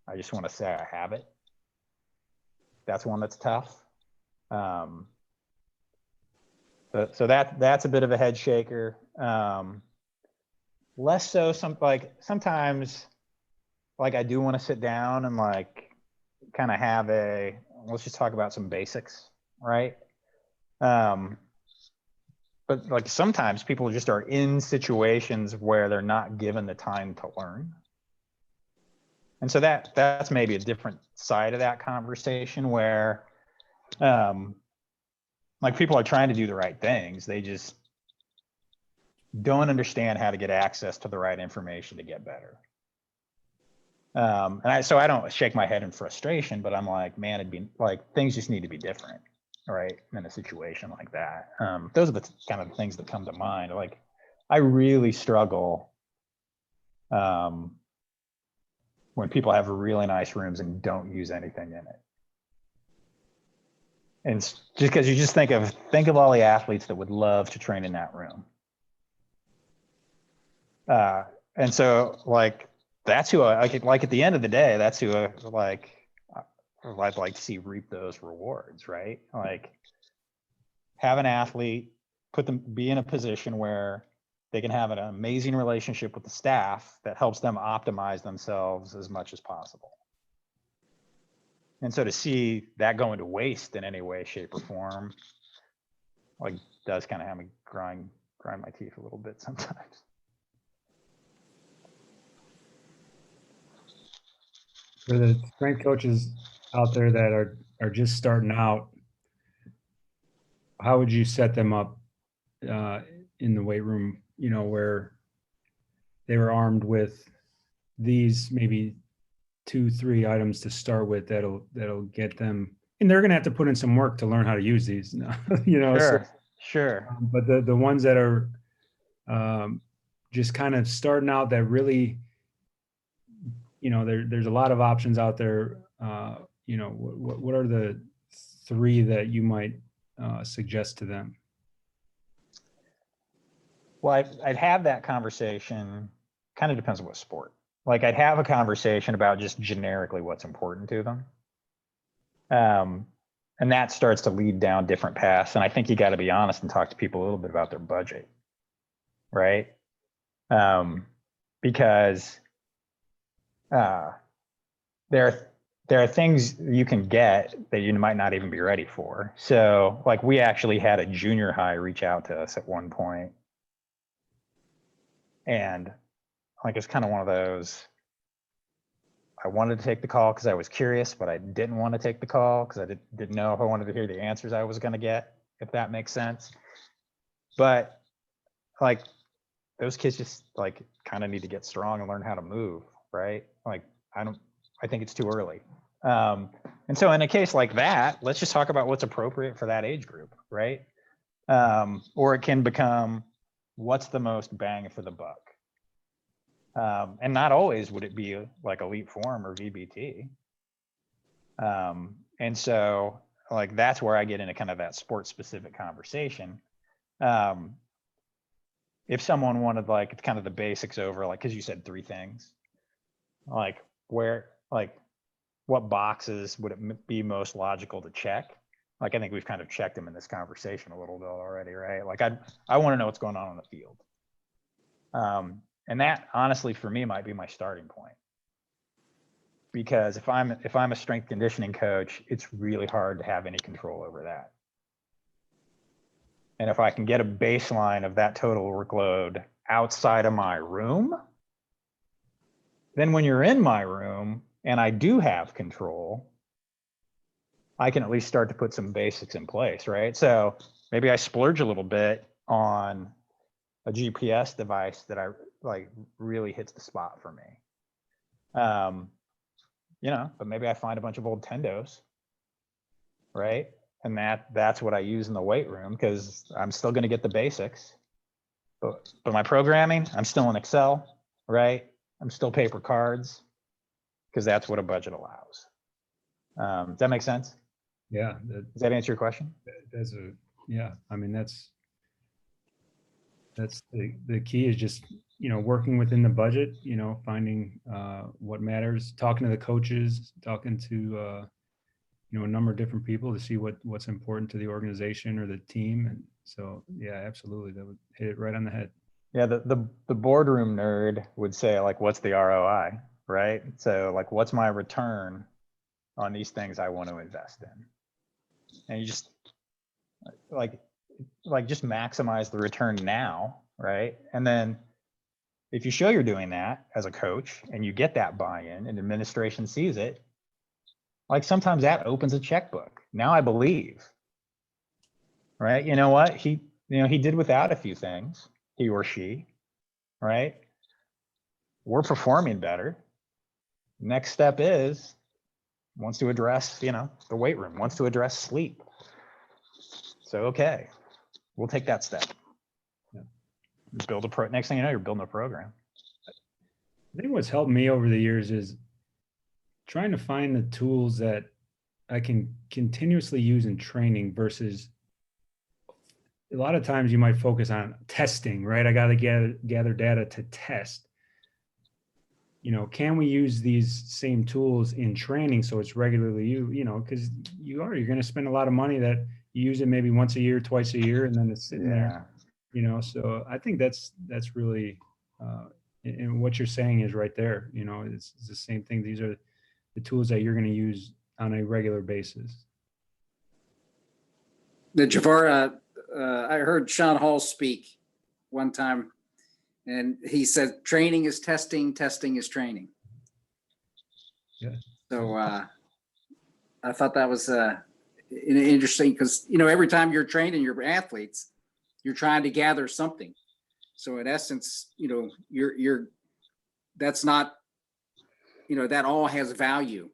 I just want to say I have it. That's one that's tough. So that's a bit of a head shaker. Less so sometimes like I do want to sit down and like kind of have let's just talk about some basics, right? But like sometimes people just are in situations where they're not given the time to learn. And so that's maybe a different side of that conversation where like people are trying to do the right things. They just don't understand how to get access to the right information to get better. So I don't shake my head in frustration, but I'm like, man, it'd be like, things just need to be different, right? In a situation like that. Those are the kind of things that come to mind. Like, I really struggle when people have really nice rooms and don't use anything in it. And it's just because you just think of all the athletes that would love to train in that room. And so like, that's who like at the end of the day, that's who I'd like to see reap those rewards, right? Like, have an athlete, be in a position where they can have an amazing relationship with the staff that helps them optimize themselves as much as possible. And so to see that going to waste in any way, shape, or form, like, does kind of have me grind my teeth a little bit sometimes. For the strength coaches out there that are just starting out, how would you set them up in the weight room, you know, where they were armed with these maybe 2-3 items to start with that'll get them, and they're going to have to put in some work to learn how to use these, you know. Sure. But the ones that are just kind of starting out, that really, you know, there's a lot of options out there. You know, what are the 3 that you might suggest to them? Well, I'd have that conversation, kind of depends on what sport. Like, I'd have a conversation about just generically what's important to them. And that starts to lead down different paths. And I think you got to be honest and talk to people a little bit about their budget, right? Because there are things you can get that you might not even be ready for. So like, we actually had a junior high reach out to us at one point. And like, it's kind of one of those, I wanted to take the call because I was curious, but I didn't want to take the call because I didn't know if I wanted to hear the answers I was going to get, if that makes sense. But like, those kids just like kind of need to get strong and learn how to move, right? Like, I think it's too early. And so in a case like that, let's just talk about what's appropriate for that age group, right? Or it can become, what's the most bang for the buck? And not always would it be like EliteForm or VBT. And so like, that's where I get into kind of that sport specific conversation. If someone wanted like kind of the basics over, like, cause you said 3 things, like what boxes would it be most logical to check? Like, I think we've kind of checked them in this conversation a little bit already, right? Like, I want to know what's going on the field. And that honestly for me might be my starting point, because if I'm a strength conditioning coach, it's really hard to have any control over that. And if I can get a baseline of that total workload outside of my room, then when you're in my room and I do have control, I can at least start to put some basics in place, right? So maybe I splurge a little bit on a GPS device that I like really hits the spot for me. You know, but maybe I find a bunch of old Tendos, right? And that's what I use in the weight room, because I'm still going to get the basics. But my programming, I'm still in Excel, right? I'm still paper cards because that's what a budget allows. Does that make sense? Yeah, Does that answer your question? that's yeah, I mean, that's the key is just, working within the budget, finding what matters, talking to the coaches, talking to, a number of different people to see what's important to the organization or the team. And so, yeah, absolutely. That would hit it right on the head. Yeah, the boardroom nerd would say, like, what's the ROI, right? So like, what's my return on these things I want to invest in? And you just like just maximize the return now, right? And then if you show you're doing that as a coach and you get that buy-in and administration sees it, like sometimes that opens a checkbook. Now I believe, right? You know what? He did without a few things, he or she, right? We're performing better. Next step is wants to address, the weight room, wants to address sleep. So, okay, we'll take that step. Yeah. Next thing you know, you're building a program. I think what's helped me over the years is trying to find the tools that I can continuously use in training versus a lot of times you might focus on testing, right? I got to gather data to test. Can we use these same tools in training so it's regularly because you're going to spend a lot of money that you use it maybe once a year, twice a year, and then it's sitting there, so I think that's really, and what you're saying is right there, it's the same thing. These are the tools that you're going to use on a regular basis. The Javar, I heard Sean Hall speak one time, and he said, training is testing, testing is training. Yeah. So I thought that was interesting because, every time you're training your athletes, you're trying to gather something. So in essence, you're that's not, that all has value.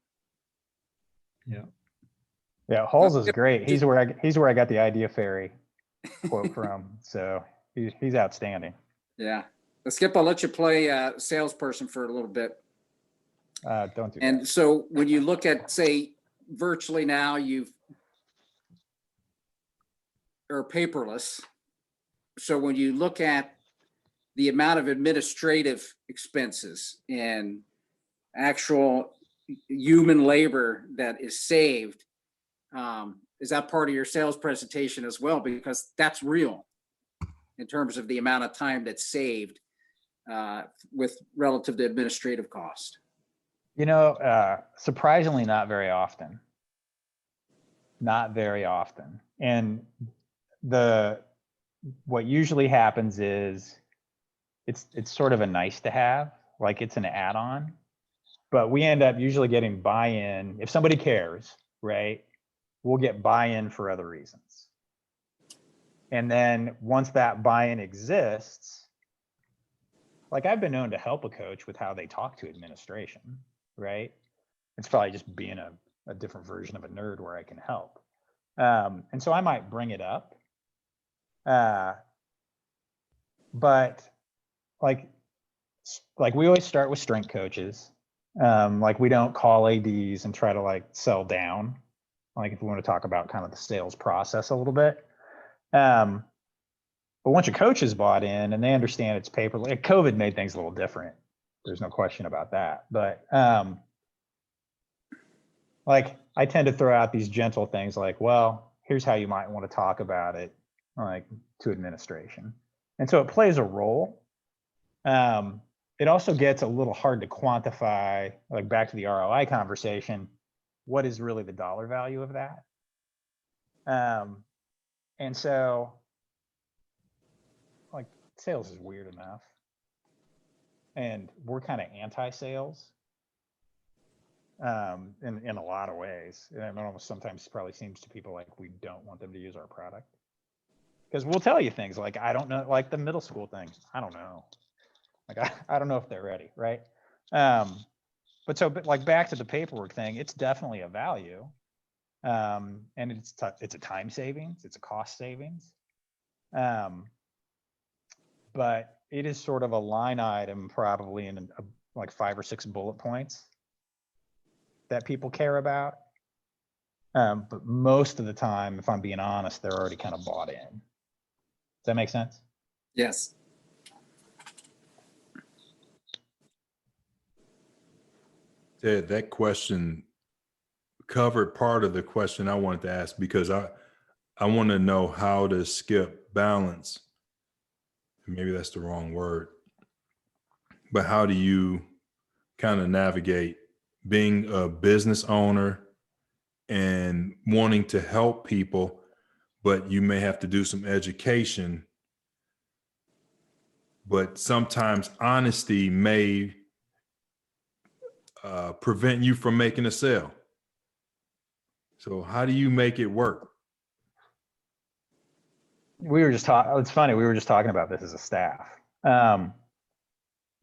Yeah. Yeah, Halls is great. He's where I got the idea fairy quote from. So he's outstanding. Yeah. Skip, I'll let you play salesperson for a little bit. Don't do And that. so when you look at, say, virtually now or paperless. So when you look at the amount of administrative expenses and actual human labor that is saved, is that part of your sales presentation as well? Because that's real in terms of the amount of time that's saved with relative to administrative cost. Surprisingly, not very often. Not very often. And what usually happens is it's sort of a nice to have, like it's an add-on, but we end up usually getting buy-in. If somebody cares, right, we'll get buy-in for other reasons. And then once that buy-in exists, like I've been known to help a coach with how they talk to administration, right? It's probably just being a different version of a nerd where I can help. And so I might bring it up. But like we always start with strength coaches. Like we don't call ADs and try to like sell down. Like if we want to talk about kind of the sales process a little bit. But once your coach is bought in and they understand it's paper, like COVID made things a little different. There's no question about that. But like I tend to throw out these gentle things like, well, here's how you might want to talk about it, like to administration. And so it plays a role. It also gets a little hard to quantify, like back to the ROI conversation, what is really the dollar value of that? And so like sales is weird enough. And we're kind of anti-sales in a lot of ways. And it almost sometimes probably seems to people like we don't want them to use our product. Because we'll tell you things like, I don't know, like the middle school thing, I don't know. Like, I don't know if they're ready, right? But like back to the paperwork thing, it's definitely a value. And it's a time savings, it's a cost savings. But but it is sort of a line item probably in like 5 or 6 bullet points that people care about. But most of the time, if I'm being honest, they're already kind of bought in. Does that make sense? Yes. Ted, that question covered part of the question I wanted to ask, because I want to know, how does Skip balance? Maybe that's the wrong word, but how do you kind of navigate being a business owner and wanting to help people, but you may have to do some education, but sometimes honesty may prevent you from making a sale. So how do you make it work? We were just talking, it's funny, we were just talking about this as a staff.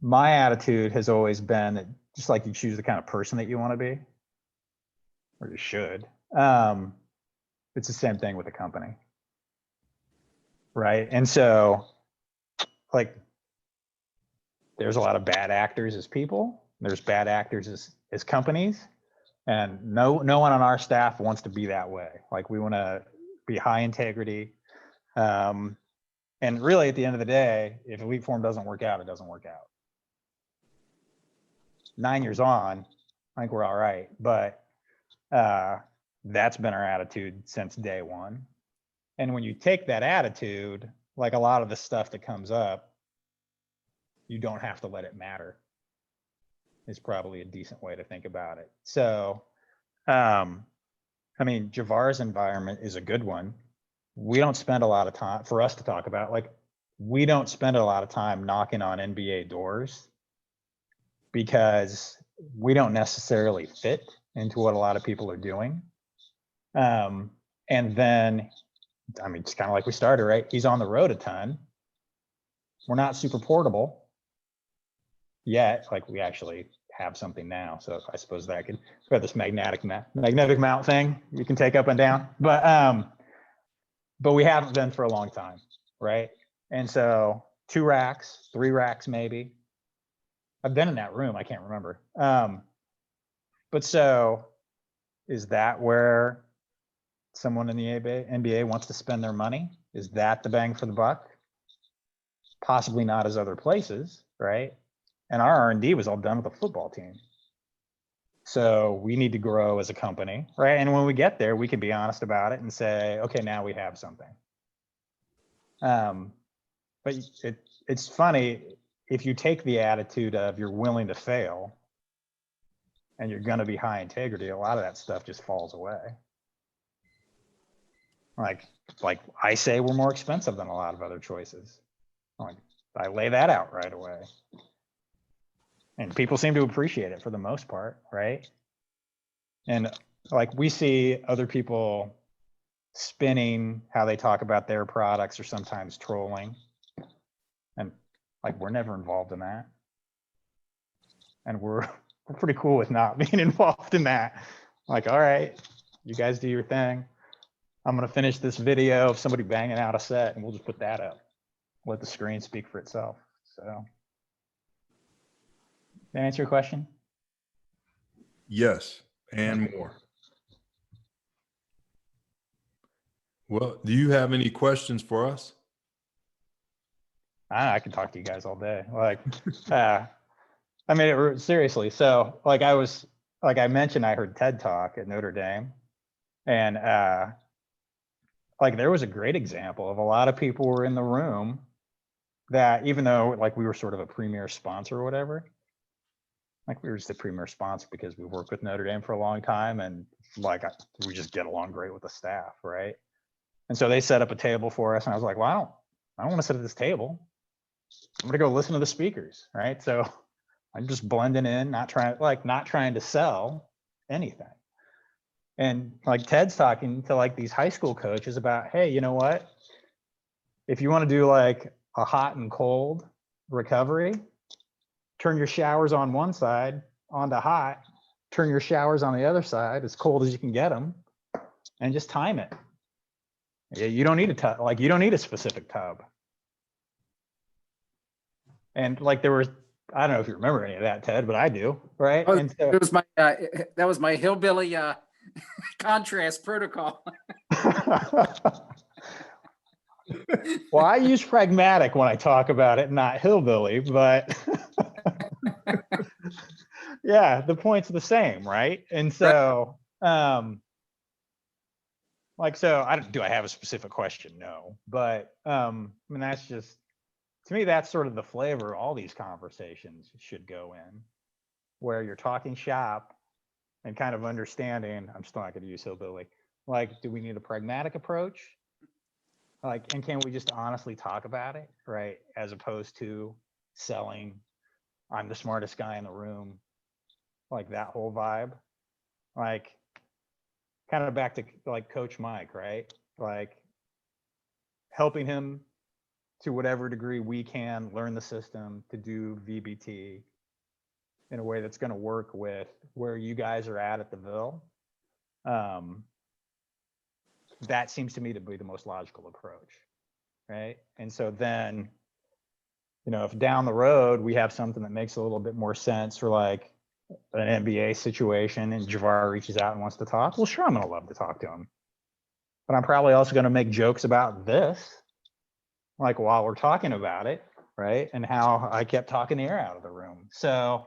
My attitude has always been that just like you choose the kind of person that you want to be, or you should, it's the same thing with a company. Right. And so, like, there's a lot of bad actors as people, there's bad actors as companies, and no one on our staff wants to be that way. Like, we want to be high integrity. And really, at the end of the day, if EliteForm doesn't work out, it doesn't work out. 9 years on, I think we're all right. But that's been our attitude since day one. And when you take that attitude, like a lot of the stuff that comes up, you don't have to let it matter, is probably a decent way to think about it. So, I mean, Javar's environment is a good one. We don't spend a lot of time, for us to talk about, like, we don't spend a lot of time knocking on NBA doors because we don't necessarily fit into what a lot of people are doing. And then, I mean, it's kind of like we started, right? He's on the road a ton. We're not super portable yet. Like, we actually have something now. So I suppose that could, we've got this magnetic mount thing you can take up and down. But we haven't been for a long time, right? And so 2 racks, 3 racks maybe. I've been in that room, I can't remember. But so is that where someone in the NBA wants to spend their money? Is that the bang for the buck? Possibly not as other places, right? And our R&D was all done with the football team. So we need to grow as a company, right? And when we get there, we can be honest about it and say, okay, now we have something. But it's funny, if you take the attitude of you're willing to fail and you're going to be high integrity, a lot of that stuff just falls away. Like I say, we're more expensive than a lot of other choices. Like, I lay that out right away. And people seem to appreciate it for the most part, right? And like, we see other people spinning how they talk about their products, or sometimes trolling. And like, we're never involved in that. And we're pretty cool with not being involved in that. Like, all right, you guys do your thing. I'm gonna finish this video of somebody banging out a set, and we'll just put that up. Let the screen speak for itself. So, that answer your question? Yes, and more. Well, do you have any questions for us? I can talk to you guys all day. Like, I mean, seriously. So, like, I mentioned, I heard TED Talk at Notre Dame, and like, there was a great example of a lot of people were in the room that, even though like we were sort of a premier sponsor or whatever, like, we were just a premier sponsor because we worked with Notre Dame for a long time, and like, we just get along great with the staff, right? And so they set up a table for us, and I was like, wow, I don't want to sit at this table. I'm gonna go listen to the speakers, right? So I'm just blending in, not trying to sell anything. And like, Ted's talking to like these high school coaches about, hey, you know what? If you want to do like a hot and cold recovery, turn your showers on one side onto hot, turn your showers on the other side as cold as you can get them, and just time it. Yeah, you don't need a tub, like, you don't need a specific tub. And like there was, I don't know if you remember any of that, Ted, but I do, right? Oh, And so it was my, that was my hillbilly contrast protocol. well, I use pragmatic when I talk about it, not hillbilly, but yeah, the point's the same, right? And so, like, so I don't, do I have a specific question? No, but I mean, that's just, to me, that's sort of the flavor all these conversations should go in, where you're talking shop and kind of understanding, I'm still not going to use hillbilly, like, do we need a pragmatic approach? Like, and can we just honestly talk about it, right? As opposed to selling, I'm the smartest guy in the room, like that whole vibe. Like, kind of back to like Coach Mike, right? Like, helping him to whatever degree we can learn the system to do VBT in a way that's going to work with where you guys are at the Ville. That seems to me to be the most logical approach, right? And so then, you know, if down the road we have something that makes a little bit more sense for like an NBA situation and Javar reaches out and wants to talk, well, sure, I'm going to love to talk to him. But I'm probably also going to make jokes about this, like while we're talking about it, right? And how I kept talking the air out of the room. So,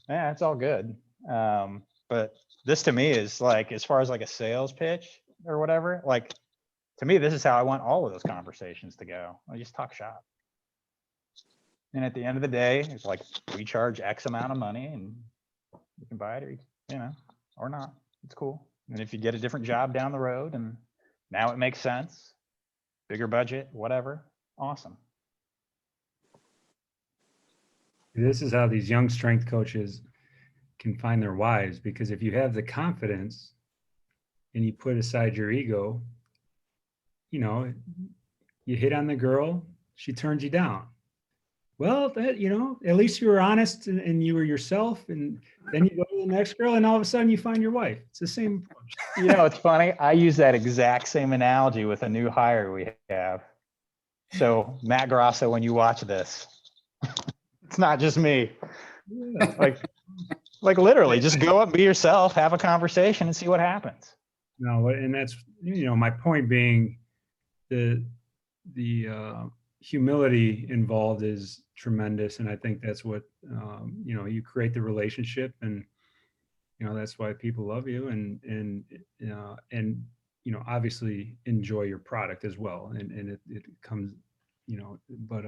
yeah, it's all good. But this to me is like, as far as like a sales pitch or whatever, like to me, this is how I want all of those conversations to go. I just talk shop. And at the end of the day, it's like we charge X amount of money and you can buy it or, you know, or not. It's cool. And if you get a different job down the road and now it makes sense, bigger budget, whatever, awesome. This is how these young strength coaches can find their wives, because if you have the confidence and you put aside your ego, you know, you hit on the girl, she turns you down. Well, that, you know, at least you were honest and you were yourself, and then you go to the next girl and all of a sudden you find your wife. It's the same approach. You know, it's funny. I use that exact same analogy with a new hire we have. So Matt Grosso, when you watch this, it's not just me. Yeah. Like literally just go up, be yourself, have a conversation and see what happens. No, and that's, you know, my point being the humility involved is tremendous. And I think that's what, you know, you create the relationship, and, you know, that's why people love you, and, you know, obviously enjoy your product as well. And it comes, you know, but,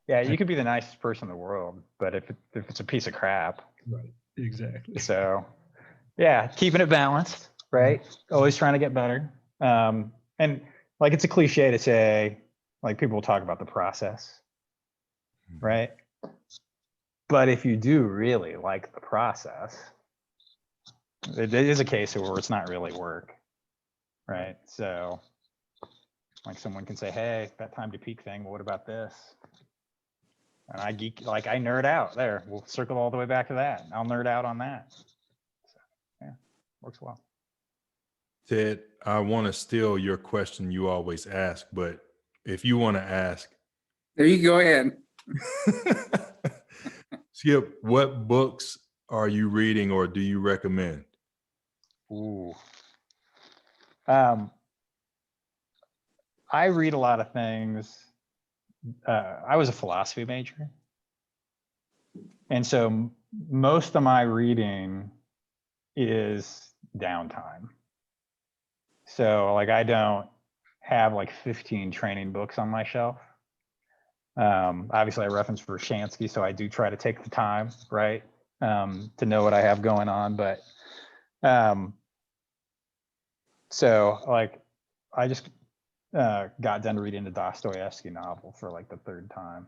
Yeah, you could be the nicest person in the world, but if it's a piece of crap. right, exactly. So yeah, keeping it balanced, right? Always trying to get better. And like, it's a cliche to say, like, people will talk about the process, right? But if you do really like the process, it is a case where it's not really work, right? So like someone can say, hey, that time to peak thing, well, what about this? And I nerd out there. We'll circle all the way back to that. I'll nerd out on that. So, yeah, works well. Ted, I want to steal your question you always ask, but if you want to ask. There you go ahead. Skip, what books are you reading or do you recommend? Ooh. I read a lot of things. I was a philosophy major. And so most of my reading is downtime. So like I don't have like 15 training books on my shelf. Obviously I reference Vershansky, so I do try to take the time, right, to know what I have going on. But so like I just got done reading the Dostoevsky novel for like the third time,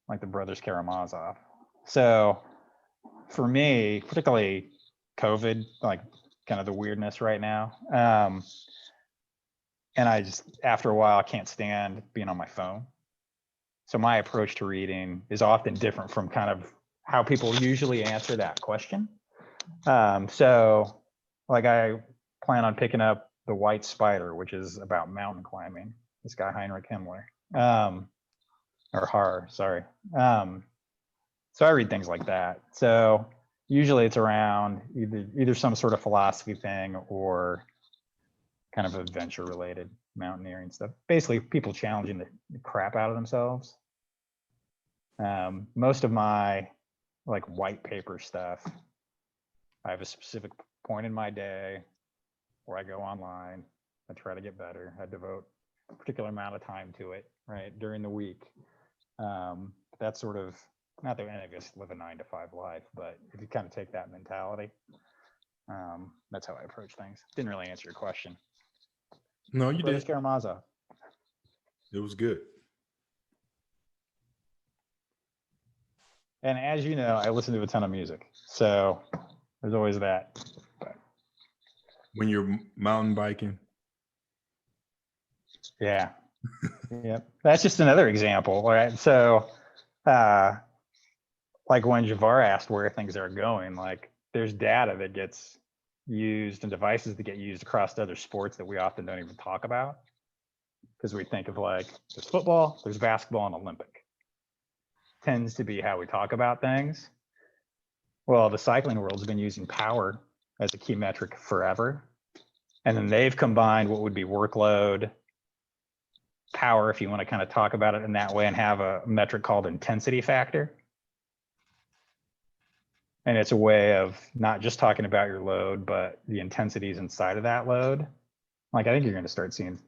like the Brothers Karamazov. So for me, particularly COVID, like kind of the weirdness right now. And I just, after a while, I can't stand being on my phone. So my approach to reading is often different from kind of how people usually answer that question. So like I plan on picking up The White Spider, which is about mountain climbing, this guy Heinrich Himmler. or horror, sorry. So I read things like that. So usually it's around either some sort of philosophy thing or kind of adventure related mountaineering stuff. Basically people challenging the crap out of themselves. Most of my like white paper stuff, I have a specific point in my day where I go online, I try to get better. I devote a particular amount of time to it, right, during the week. That's sort of, not that any of us live a 9-to-5 life, but if you kind of take that mentality, that's how I approach things. Didn't really answer your question. No, you Brother did. Scaramazzo. It was good. And as you know, I listen to a ton of music, so there's always that. But When you're mountain biking. yeah, yeah, that's just another example, right? So, like when Javar asked where things are going, like there's data that gets used and devices that get used across other sports that we often don't even talk about, because we think of like there's football, there's basketball, and Olympic. Tends to be how we talk about things. Well, the cycling world's been using power as a key metric forever. And then they've combined what would be workload, power, if you want to kind of talk about it in that way, and have a metric called intensity factor. And it's a way of not just talking about your load, but the intensities inside of that load. Like, I think you're going to start seeing,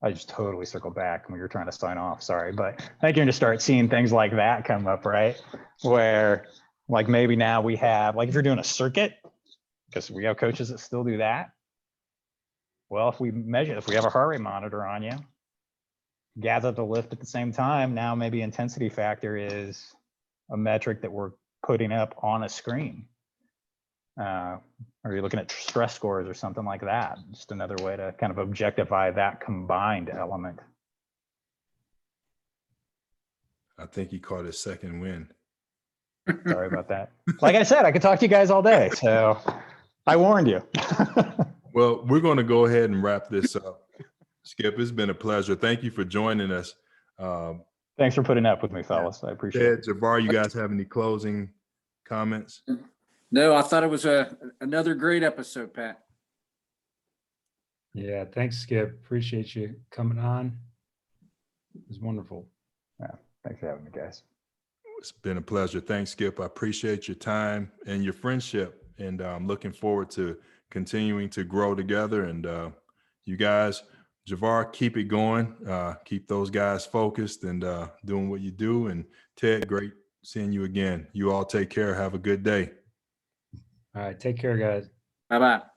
I just totally circled back when you were trying to sign off, sorry, but I think you're going to start seeing things like that come up, right? Where like maybe now we have, like if you're doing a circuit, because we have coaches that still do that. Well, if we have a heart rate monitor on you, gather the lift at the same time, now maybe intensity factor is a metric that we're putting up on a screen. Or you're looking at stress scores or something like that. Just another way to kind of objectify that combined element. I think he caught his second win. Sorry about that. Like I said, I could talk to you guys all day, so I warned you. Well, we're going to go ahead and wrap this up. Skip, it's been a pleasure. Thank you for joining us. Thanks for putting up with me, fellas. I appreciate Ted, it. Javar, you guys have any closing comments? No, I thought it was another great episode, Pat. Yeah, thanks, Skip. Appreciate you coming on. It was wonderful. Yeah, thanks for having me, guys. It's been a pleasure. Thanks, Skip. I appreciate your time and your friendship, and I'm looking forward to continuing to grow together. And you guys, Javar, keep it going. Keep those guys focused and doing what you do. And Ted, great seeing you again. You all take care. Have a good day. All right, take care, guys. Bye-bye.